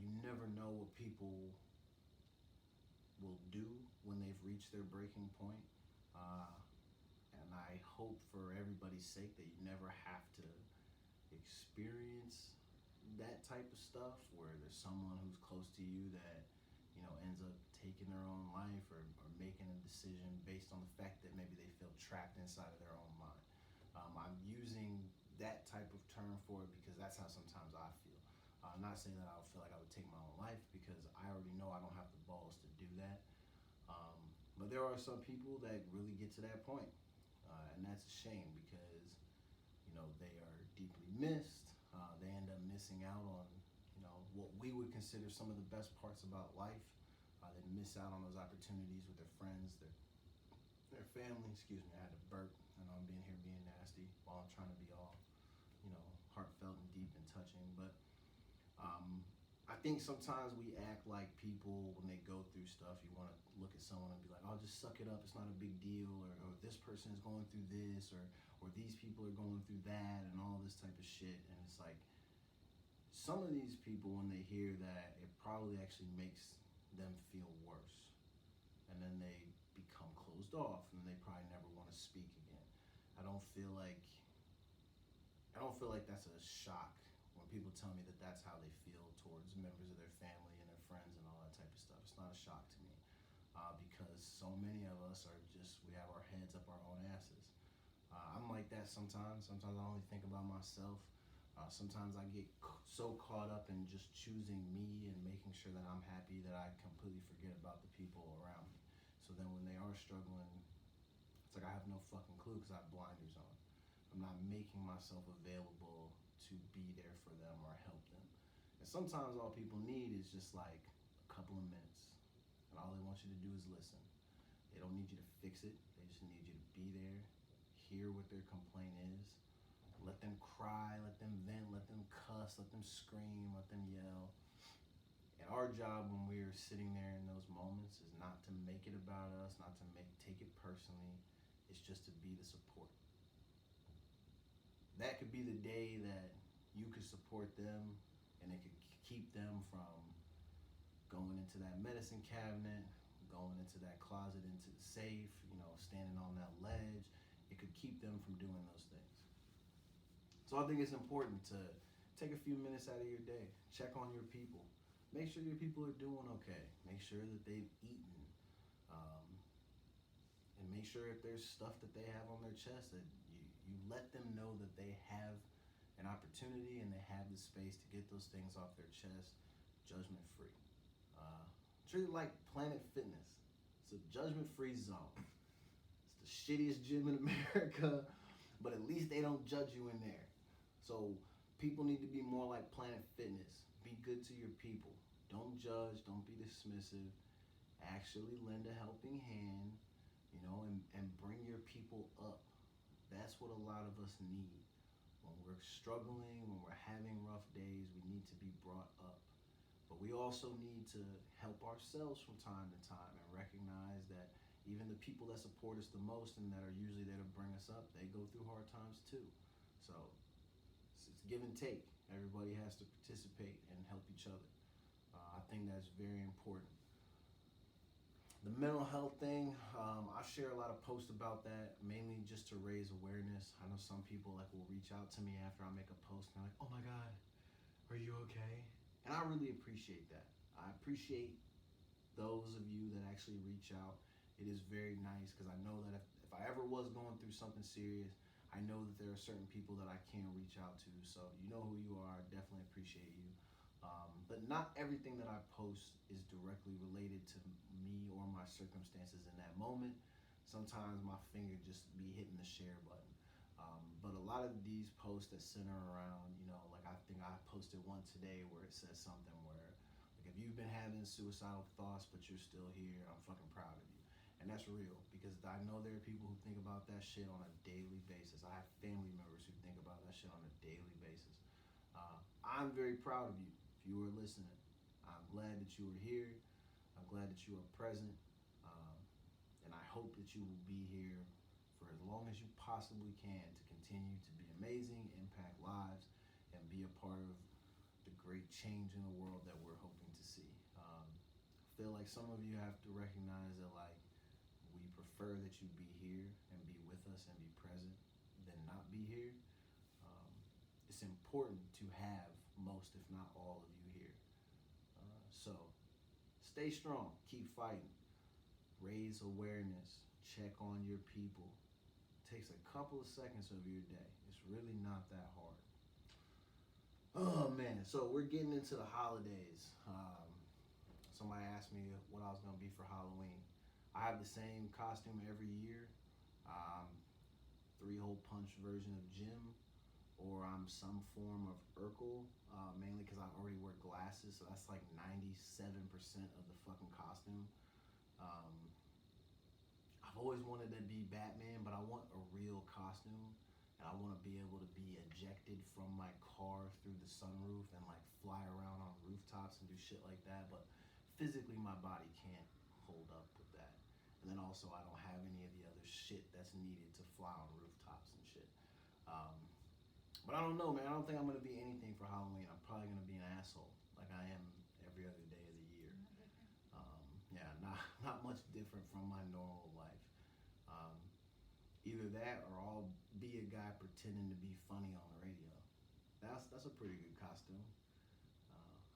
You never know what people will do when they've reached their breaking point. And I hope for everybody's sake that you never have to experience that type of stuff where there's someone who's close to you that, ends up taking their own life or making a decision based on the fact that maybe they feel trapped inside of their own mind. I'm using that type of term for it because that's how sometimes I feel. I'm not saying that I would feel like I would take my own life because I already know I don't have the balls to do that. But there are some people that really get to that point. And that's a shame because, they are deeply missed. They end up missing out on, what we would consider some of the best parts about life. They miss out on those opportunities with their friends, their family. Excuse me, I had to burp. I know I'm being nasty while I'm trying to be all, heartfelt and deep and touching. But I think sometimes we act like people when they go through stuff. You want to look at someone and be like, "Oh, just suck it up. It's not a big deal," or "This person is going through this," or "These people are going through that," and all this type of shit. And it's like some of these people, when they hear that, it probably actually makes them feel worse, and then they become closed off, and they probably never want to speak again. I don't feel like that's a shock when people tell me that that's how they feel towards members of their family and their friends and all that type of stuff. It's not a shock to me because so many of us we have our heads up our own asses. I'm like that sometimes. Sometimes I only think about myself. Sometimes I get so caught up in just choosing me and making sure that I'm happy that I completely forget about the people around me. So then when they are struggling, it's like I have no fucking clue because I have blinders on. I'm not making myself available to be there for them or help them. And sometimes all people need is just like a couple of minutes. And all they want you to do is listen. They don't need you to fix it. They just need you to be there, hear what their complaint is, let them cry, let them vent, let them cuss, let them scream, let them yell. And our job when we're sitting there in those moments is not to make it about us, not to take it personally. It's just to be the support. That could be the day that you could support them and it could keep them from going into that medicine cabinet going into that closet, into the safe, standing on that ledge. It could keep them from doing those things. So I think it's important to take a few minutes out of your day, check on your people, make sure your people are doing okay, make sure that they've eaten, and make sure if there's stuff that they have on their chest that you let them know that they have an opportunity and they have the space to get those things off their chest judgment free. Treat it like Planet Fitness. It's a judgment free zone. It's the shittiest gym in America, but at least they don't judge you in there. So people need to be more like Planet Fitness. Be good to your people. Don't judge, don't be dismissive. Actually lend a helping hand, and bring your people up. That's what a lot of us need. When we're struggling, when we're having rough days, we need to be brought up. But we also need to help ourselves from time to time and recognize that even the people that support us the most and that are usually there to bring us up, they go through hard times too. So it's give and take. Everybody has to participate and help each other. I think that's very important. The mental health thing, I share a lot of posts about that, mainly just to raise awareness. I know some people will reach out to me after I make a post and they're like, "Oh my God, are you okay?" And I really appreciate that. I appreciate those of you that actually reach out. It is very nice because I know that if I ever was going through something serious, I know that there are certain people that I can reach out to. So you know who you are. I definitely appreciate you. But not everything that I post is directly related to me or my circumstances in that moment. Sometimes my finger just be hitting the share button. But a lot of these posts that center around, I think I posted one today where it says something where, if you've been having suicidal thoughts but you're still here, I'm fucking proud of you. And that's real, because I know there are people who think about that shit on a daily basis. I have family members who think about that shit on a daily basis. I'm very proud of you. If you are listening, I'm glad that you are here. I'm glad that you are present. And I hope that you will be here for as long as you possibly can to continue to be amazing, impact lives, and be a part of the great change in the world that we're hoping to see. I feel like some of you have to recognize that we prefer that you be here and be with us and be present than not be here. It's important to have most, if not all of you here. So stay strong, keep fighting, raise awareness, check on your people. It takes a couple of seconds of your day. It's really not that hard. Oh man, so we're getting into the holidays. Somebody asked me what I was gonna be for Halloween. I have the same costume every year. 3-hole punch version of Jim, or I'm some form of Urkel, mainly because I already wear glasses, so that's like 97% of the fucking costume. I've always wanted to be Batman, but I want a real costume, and I want to be able to be ejected from my car through the sunroof and fly around on rooftops and do shit like that, but physically my body can't hold up with that. And then also I don't have any of the other shit that's needed to fly on rooftops and shit. But I don't know, man. I don't think I'm going to be anything for Halloween. I'm probably going to be an asshole like I am every other day of the year. Yeah, not much different from my normal life. Either that or I'll be a guy pretending to be funny on the radio. That's a pretty good costume.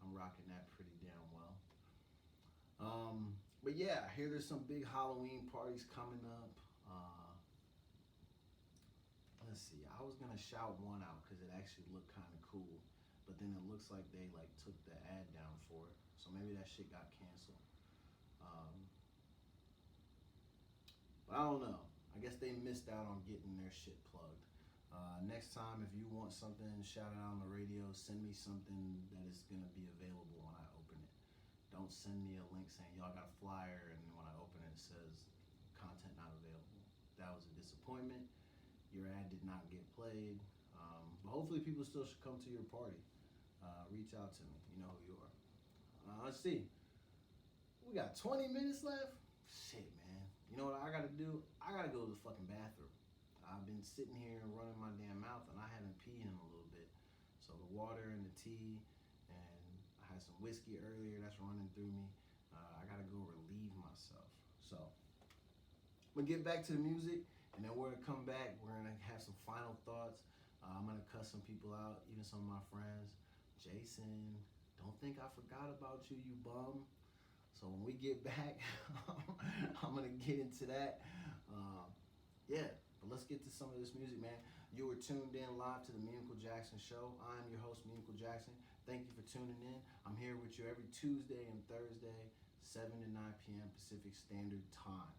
I'm rocking that pretty damn well. But yeah, I hear there's some big Halloween parties coming up. Let's see, I was gonna shout one out because it actually looked kind of cool, but then it looks like they took the ad down for it, so maybe that shit got canceled. But I don't know. I guess they missed out on getting their shit plugged. Next time, if you want something shouted out on the radio, send me something that is gonna be available when I open it. Don't send me a link saying y'all got a flyer, and when I open it, it says content not available. That was a disappointment. Your ad did not get played, but hopefully people still should come to your party. Reach out to me. You know who you are. Let's see. We got 20 minutes left? Shit, man. You know what I gotta do? I gotta go to the fucking bathroom. I've been sitting here running my damn mouth and I haven't peed in a little bit. So the water and the tea, and I had some whiskey earlier that's running through me. I gotta go relieve myself. gonna get back to the music, and then we're gonna come back. We're gonna have some final thoughts. I'm gonna cuss some people out, even some of my friends. Jason, don't think I forgot about you, you bum. So when we get back, I'm gonna get into that. Yeah, but let's get to some of this music, man. You were tuned in live to the Meaningful Jackson Show. I'm your host, Meaningful Jackson. Thank you for tuning in. I'm here with you every Tuesday and Thursday, 7 to 9 p.m. Pacific Standard Time.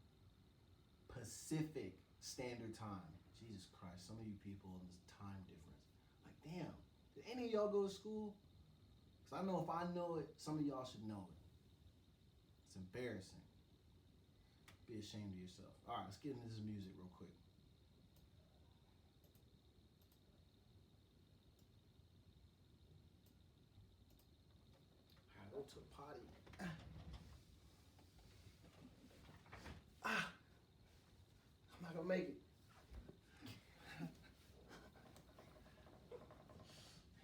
Pacific Standard Time. Jesus Christ, some of you people in this time difference. Like, damn, did any of y'all go to school? Because I know if I know it, some of y'all should know it. It's embarrassing. Be ashamed of yourself. All right, let's get into this music real quick. I go to the potty. I'm not gonna make it. I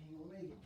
ain't gonna make it.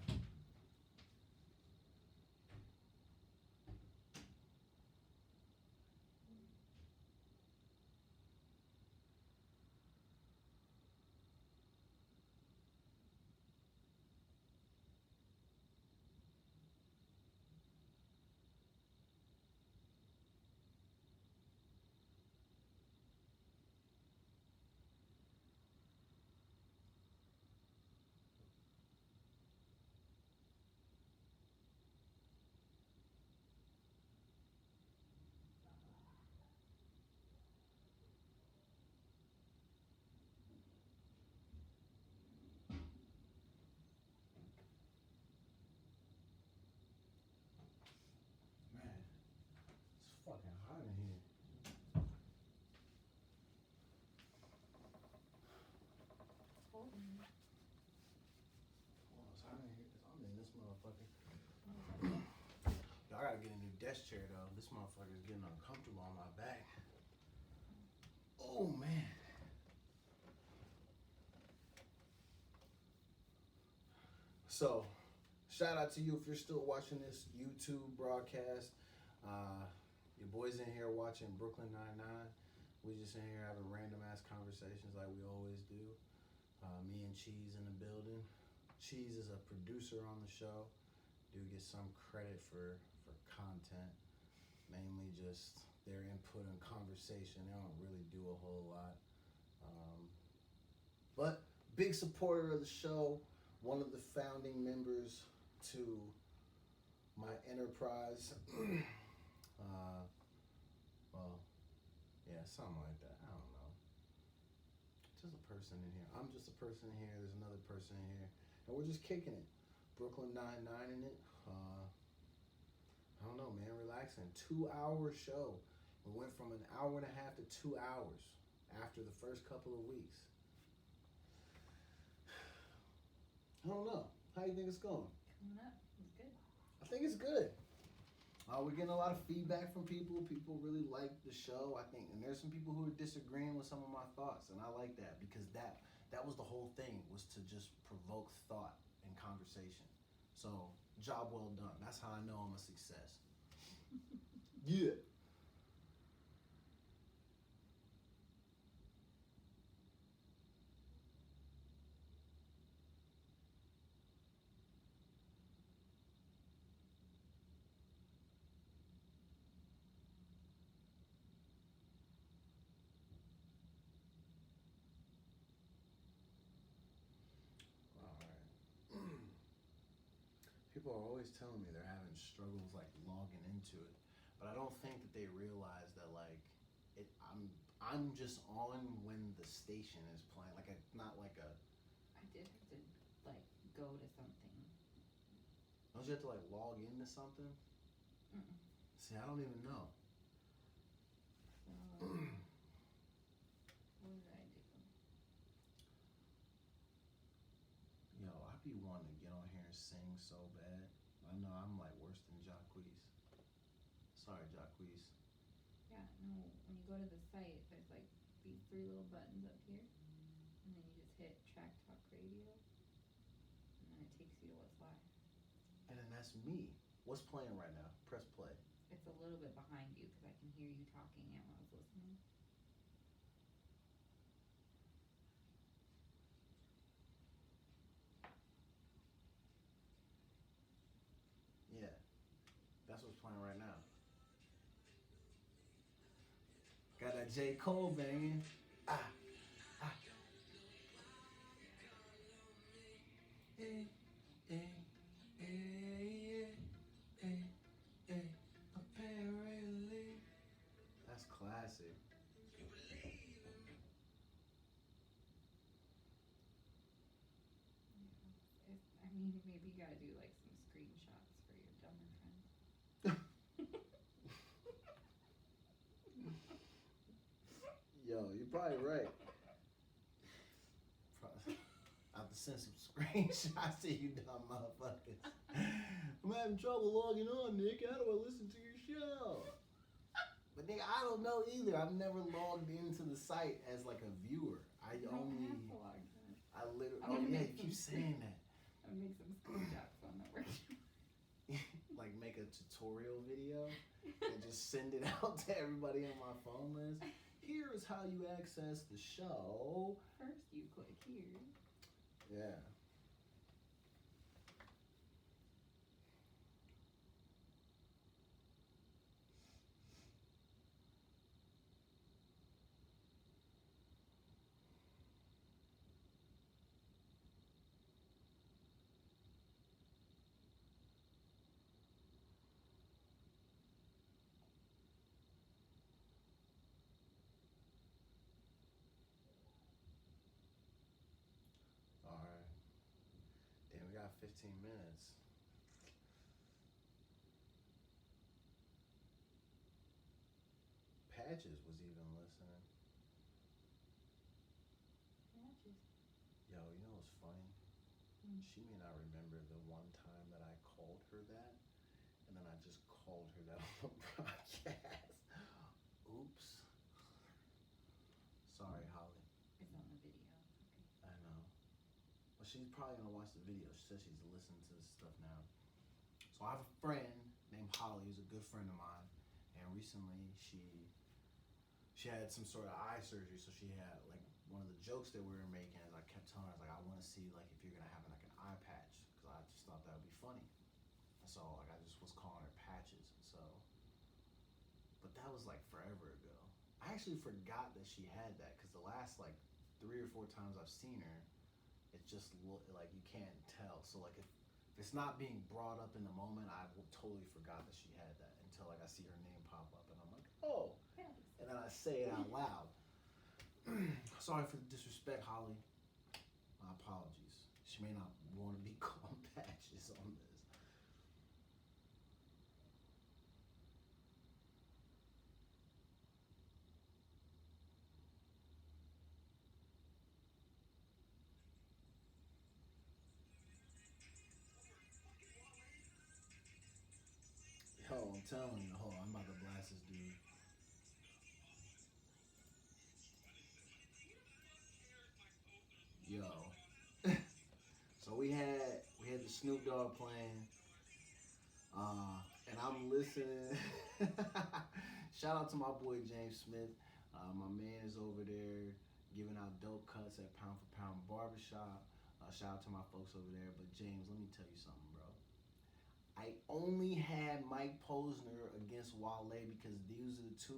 It's fucking hot in here. Oh, it's hot in here because I'm in this motherfucker. Yo, I gotta get a new desk chair though. This motherfucker is getting uncomfortable on my back. Oh man. So, shout out to you if you're still watching this YouTube broadcast. Your boys in here watching Brooklyn Nine-Nine. We just in here having random ass conversations like we always do. Me and Cheese in the building. Cheese is a producer on the show. Do get some credit for content, mainly just their input and conversation. They don't really do a whole lot. But big supporter of the show, one of the founding members to my enterprise. Well, yeah, something like that. I don't know. Just a person in here. I'm just a person in here. There's another person in here. And we're just kicking it. Brooklyn Nine-Nine in it. I don't know, man. Relaxing. 2-hour show. We went from an hour and a half to 2 hours after the first couple of weeks. I don't know. How do you think it's going? Coming up. It's good. I think it's good. We're getting a lot of feedback from people. People really like the show, I think. And there's some people who are disagreeing with some of my thoughts. And I like that because that was the whole thing, was to just provoke thought and conversation. So, job well done. That's how I know I'm a success. Yeah. People are always telling me they're having struggles like logging into it, but I don't think that they realize that like I'm just on when the station is playing. Like not like a. I did have to like go to something. Don't you have to like log into something? Mm-mm. See, I don't even know. So, what did I do? Yo, I be wanting to get on here and sing so bad. I know I'm like worse than Jacquees. Sorry, Jacquees. Yeah, no, when you go to the site, there's like these 3 little buttons up here, and then you just hit Track Talk Radio, and then it takes you to what's live. And then that's me. What's playing right now? Press play. It's a little bit behind you because I can hear you talking and when I was listening. that J. Cole banging. Ah, ah. Eh, eh, eh, eh, eh, apparently. That's classic. Yeah. I mean, maybe you gotta do like some screenshots for your dumber friends. Yo, you're probably right. I have to send some screenshots to you dumb motherfuckers. I'm having trouble logging on, Nick. How do I listen to your show? But nigga, I don't know either. I've never logged into the site as like a viewer. I You don't only, have to log in. I literally. I'm Oh gonna yeah, make you keep some saying that. I'll make some screenshots on the work. Like make a tutorial video and just send it out to everybody on my phone list. Here is how you access the show. First, you click here. Yeah. All right. Damn, we got 15 minutes. Patches was even listening. Matches. Yo, you know what's funny? Mm. She may not remember the one time that I called her that, and then I just called her that on the broadcast. Oops. Sorry, Holly. It's on the video. Okay. I know. Well, she's probably gonna watch the video. She says she's listening to this stuff now. So I have a friend named Holly, who's a good friend of mine, and recently she had some sort of eye surgery. So she had like one of the jokes that we were making. Is I kept telling her, I was like, I want to see like if you're gonna have like an eye patch, because I just thought that would be funny. And so like I just was calling her patches. And so, but that was like forever ago. I actually forgot that she had that because the last like 3 or 4 times I've seen her, it just like you can't tell. So like if it's not being brought up in the moment, I totally forgot that she had that until like I see her name pop up and I'm like, oh, and then I say it out loud. Sorry for the disrespect, Holly. My apologies. She may not want to be called patches on this. Yo, I'm telling you, hold on, I'm about to blast this dude. Yo. So we had the Snoop Dogg playing, and I'm listening. Shout out to my boy James Smith. My man is over there giving out dope cuts at Pound for Pound Barbershop. Shout out to my folks over there. But James, let me tell you something, bro. I only had Mike Posner against Wale because these are the 2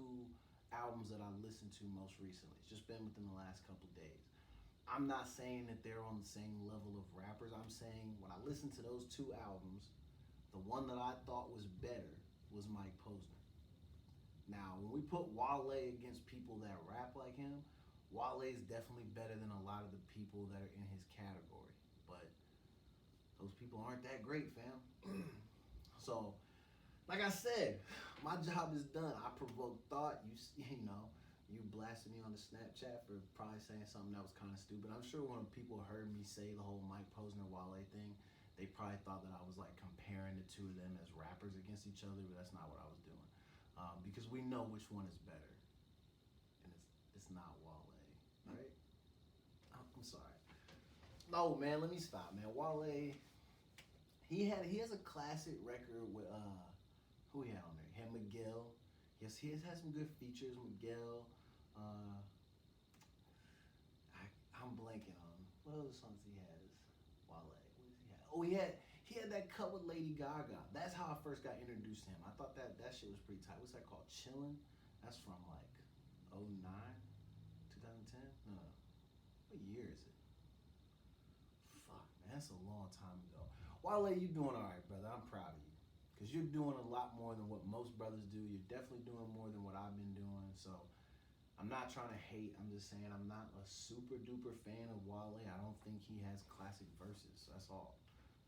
albums that I listened to most recently. It's just been within the last couple days. I'm not saying that they're on the same level of rappers. I'm saying when I listened to those 2 albums, the one that I thought was better was Mike Posner. Now, when we put Wale against people that rap like him, Wale is definitely better than a lot of the people that are in his category. But those people aren't that great, fam. So, like I said, my job is done. I provoked thought. You know, you blasted me on the Snapchat for probably saying something that was kind of stupid. I'm sure when people heard me say the whole Mike Posner Wale thing, they probably thought that I was like comparing the 2 of them as rappers against each other, but that's not what I was doing. Because we know which one is better, and it's not Wale, right? I'm sorry. No, man, let me stop, man. Wale, he has a classic record with who he had on there? He had Miguel. Yes, he has some good features. Miguel. I'm blanking on what other songs he has. Wale. What does he have? Oh, he had that cut with Lady Gaga. That's how I first got introduced to him. I thought that shit was pretty tight. What's that called? Chillin'? That's from like 09? 2010? No. What year is it? Fuck, man, that's a long time ago. Wale, you doing all right, brother. I'm proud of you. Because you're doing a lot more than what most brothers do. You're definitely doing more than what I've been doing. So I'm not trying to hate. I'm just saying I'm not a super duper fan of Wale. I don't think he has classic verses. That's all.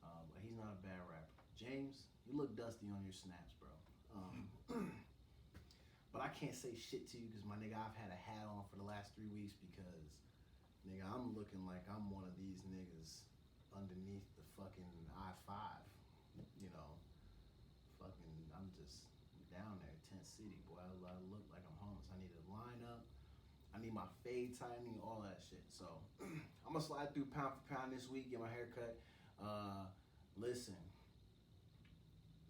But he's not a bad rapper. James, you look dusty on your snaps, bro. But I can't say shit to you because, my nigga, I've had a hat on for the last 3 weeks because, nigga, I'm looking like I'm one of these niggas underneath the fucking I-5. You know, fucking, I'm just down there, tent city, boy. I look like I'm homeless. I need to line up. I need my fade tight. I need all that shit. So I'm gonna slide through pound for pound this week, get my hair cut. Listen,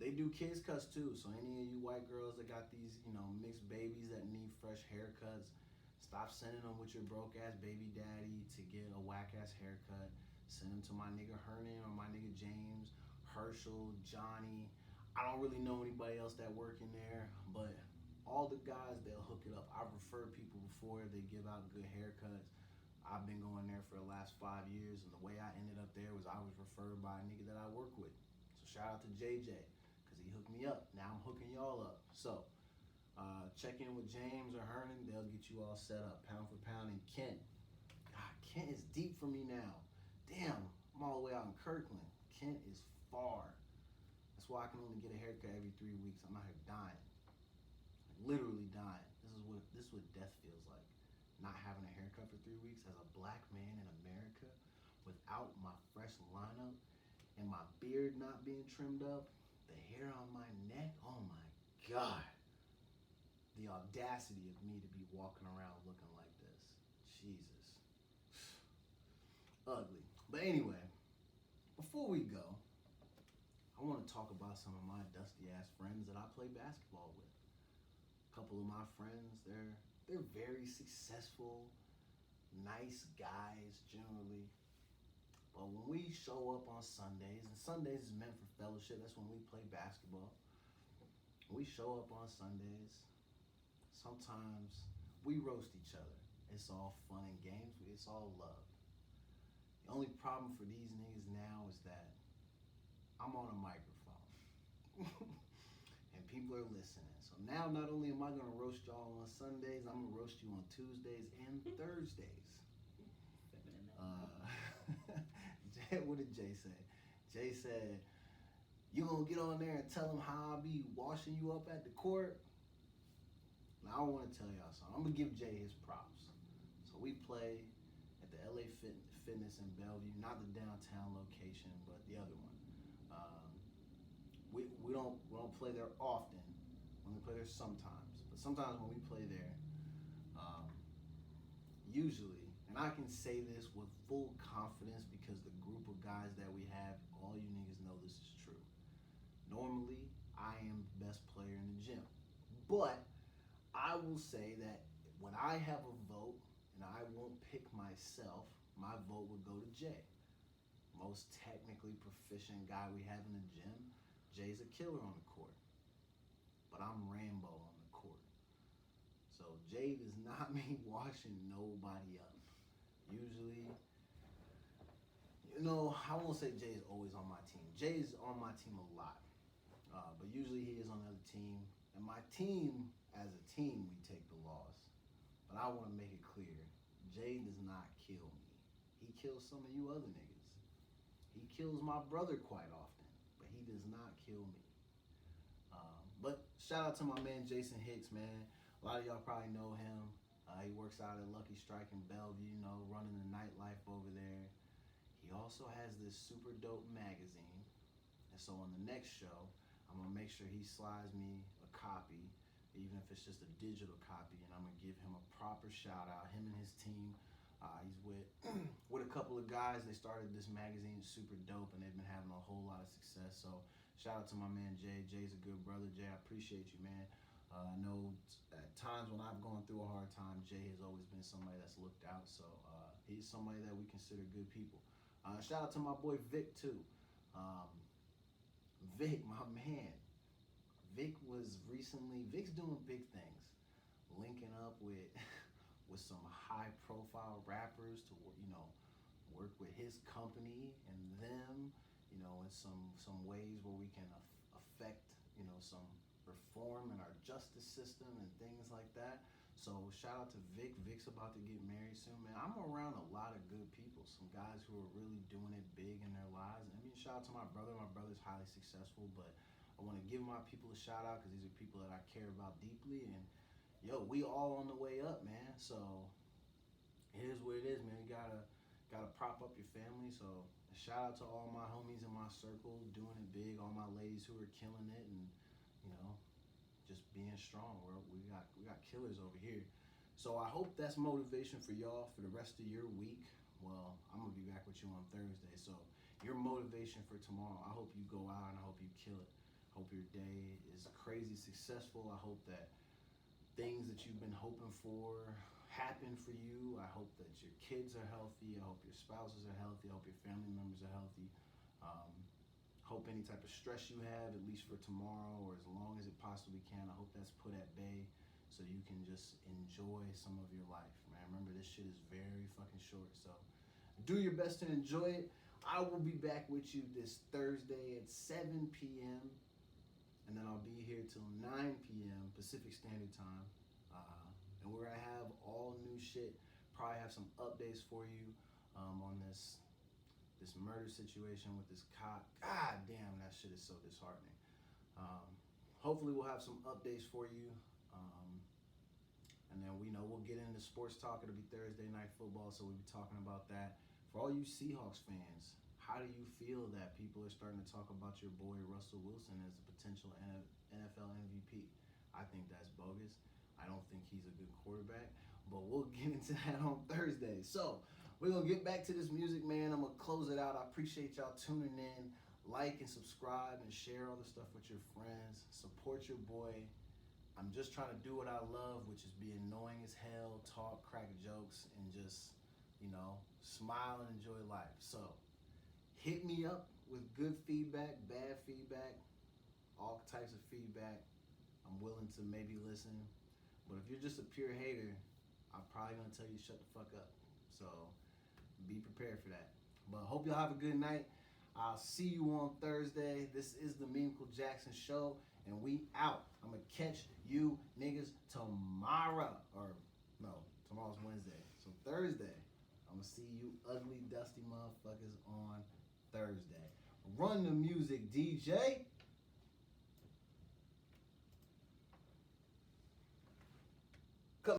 they do kids cuts too. So any of you white girls that got these, you know, mixed babies that need fresh haircuts, stop sending them with your broke ass baby daddy to get a whack ass haircut. Send them to my nigga Hernan or my nigga James, Herschel, Johnny. I don't really know anybody else that work in there, but all the guys, they'll hook it up. I've referred people before. They give out good haircuts. I've been going there for the last 5 years, and the way I ended up there was I was referred by a nigga that I work with. So shout out to JJ, because he hooked me up. Now I'm hooking y'all up. So check in with James or Hernan. They'll get you all set up, pound for pound. And Kent. God, Kent is deep for me now. Damn, I'm all the way out in Kirkland. Kent is far. That's why I can only get a haircut every 3 weeks. I'm out here dying. Like, literally dying. This is what death feels like. Not having a haircut for 3 weeks as a black man in America without my fresh lineup and my beard not being trimmed up, the hair on my neck, oh my God. The audacity of me to be walking around looking like this. Jesus. Ugly. But anyway, before we go, I want to talk about some of my dusty ass friends that I play basketball with. A couple of my friends, they're very successful, nice guys generally. But when we show up on Sundays, and Sundays is meant for fellowship, that's when we play basketball. When we show up on Sundays, sometimes we roast each other. It's all fun and games, it's all love. The only problem for these niggas now is that I'm on a microphone and people are listening. So now not only am I gonna roast y'all on Sundays, I'm gonna roast you on Tuesdays and Thursdays. What did Jay say? Jay said, you gonna get on there and tell him how I be washing you up at the court? Now I wanna tell y'all something. I'm gonna give Jay his props. So we play at the LA Fitness in Bellevue, not the downtown location, but the other one. We don't play there often. We only play there sometimes. But sometimes when we play there, usually, and I can say this with full confidence because the group of guys that we have, all you niggas know this is true. Normally, I am the best player in the gym. But I will say that when I have a vote, and I won't pick myself, my vote would go to Jay. Most technically proficient guy we have in the gym. Jay's a killer on the court. But I'm Rambo on the court. So Jay does not mean washing nobody up. Usually, you know, I won't say Jay is always on my team. Jay is on my team a lot. But usually he is on the other team. And my team, as a team, we take the loss. But I want to make it clear, Jay does not kill me. He kills some of you other niggas. He kills my brother quite often, but he does not kill me. But shout out to my man Jason Hicks, man. A lot of y'all probably know him. He works out at Lucky Strike in Bellevue, you know, running the nightlife over there. He also has this super dope magazine. And so on the next show, I'm going to make sure he slides me a copy, even if it's just a digital copy, and I'm going to give him a proper shout out, him and his team. He's with a couple of guys. They started this magazine, super dope, and they've been having a whole lot of success. So shout out to my man Jay. Jay's a good brother. Jay, I appreciate you, man. I know at times when I've gone through a hard time, Jay has always been somebody that's looked out. So he's somebody that we consider good people. Shout out to my boy Vic, too. Vic, my man. Vic's doing big things. Linking up up with with some high profile rappers to work with his company and them, in some ways where we can affect some reform in our justice system and things like that. So shout out to Vic. Vic's about to get married soon, man. I'm around a lot of good people, some guys who are really doing it big in their lives. I mean, shout out to my brother. My brother's highly successful, but I want to give my people a shout out because these are people that I care about deeply. And yo, we all on the way up, man. So it is what it is, man. You gotta prop up your family. So shout out to all my homies in my circle doing it big, all my ladies who are killing it, and just being strong. We got killers over here. So I hope that's motivation for y'all for the rest of your week. Well, I'm gonna be back with you on Thursday. So your motivation for tomorrow, I hope you go out and I hope you kill it. I hope your day is crazy successful. I hope that things that you've been hoping for happen for you. I hope that your kids are healthy. I hope your spouses are healthy. I hope your family members are healthy. Hope any type of stress you have, at least for tomorrow or as long as it possibly can, I hope that's put at bay so you can just enjoy some of your life, man. Remember, this shit is very fucking short, so do your best to enjoy it. I will be back with you this Thursday at 7 p.m. and then I'll be here till 9 p.m. Pacific Standard Time. And we're gonna have all new shit. Probably have some updates for you on this murder situation with this cop. God damn, that shit is so disheartening. Hopefully we'll have some updates for you. And then we'll get into sports talk. It'll be Thursday night football, so we'll be talking about that. For all you Seahawks fans, how do you feel that people are starting to talk about your boy Russell Wilson as a potential NFL MVP? I think that's bogus. I don't think he's a good quarterback, but we'll get into that on Thursday. So we're going to get back to this music, man. I'm going to close it out. I appreciate y'all tuning in. Like and subscribe and share all the stuff with your friends. Support your boy. I'm just trying to do what I love, which is be annoying as hell, talk, crack jokes, and just, smile and enjoy life. So hit me up with good feedback, bad feedback, all types of feedback. I'm willing to maybe listen. But if you're just a pure hater, I'm probably going to tell you shut the fuck up. So be prepared for that. But hope y'all have a good night. I'll see you on Thursday. This is the Meaningful Jackson Show, and we out. I'm going to catch you niggas tomorrow. Or, no, tomorrow's Wednesday. So Thursday, I'm going to see you ugly, dusty motherfuckers on Thursday. Run the music, DJ.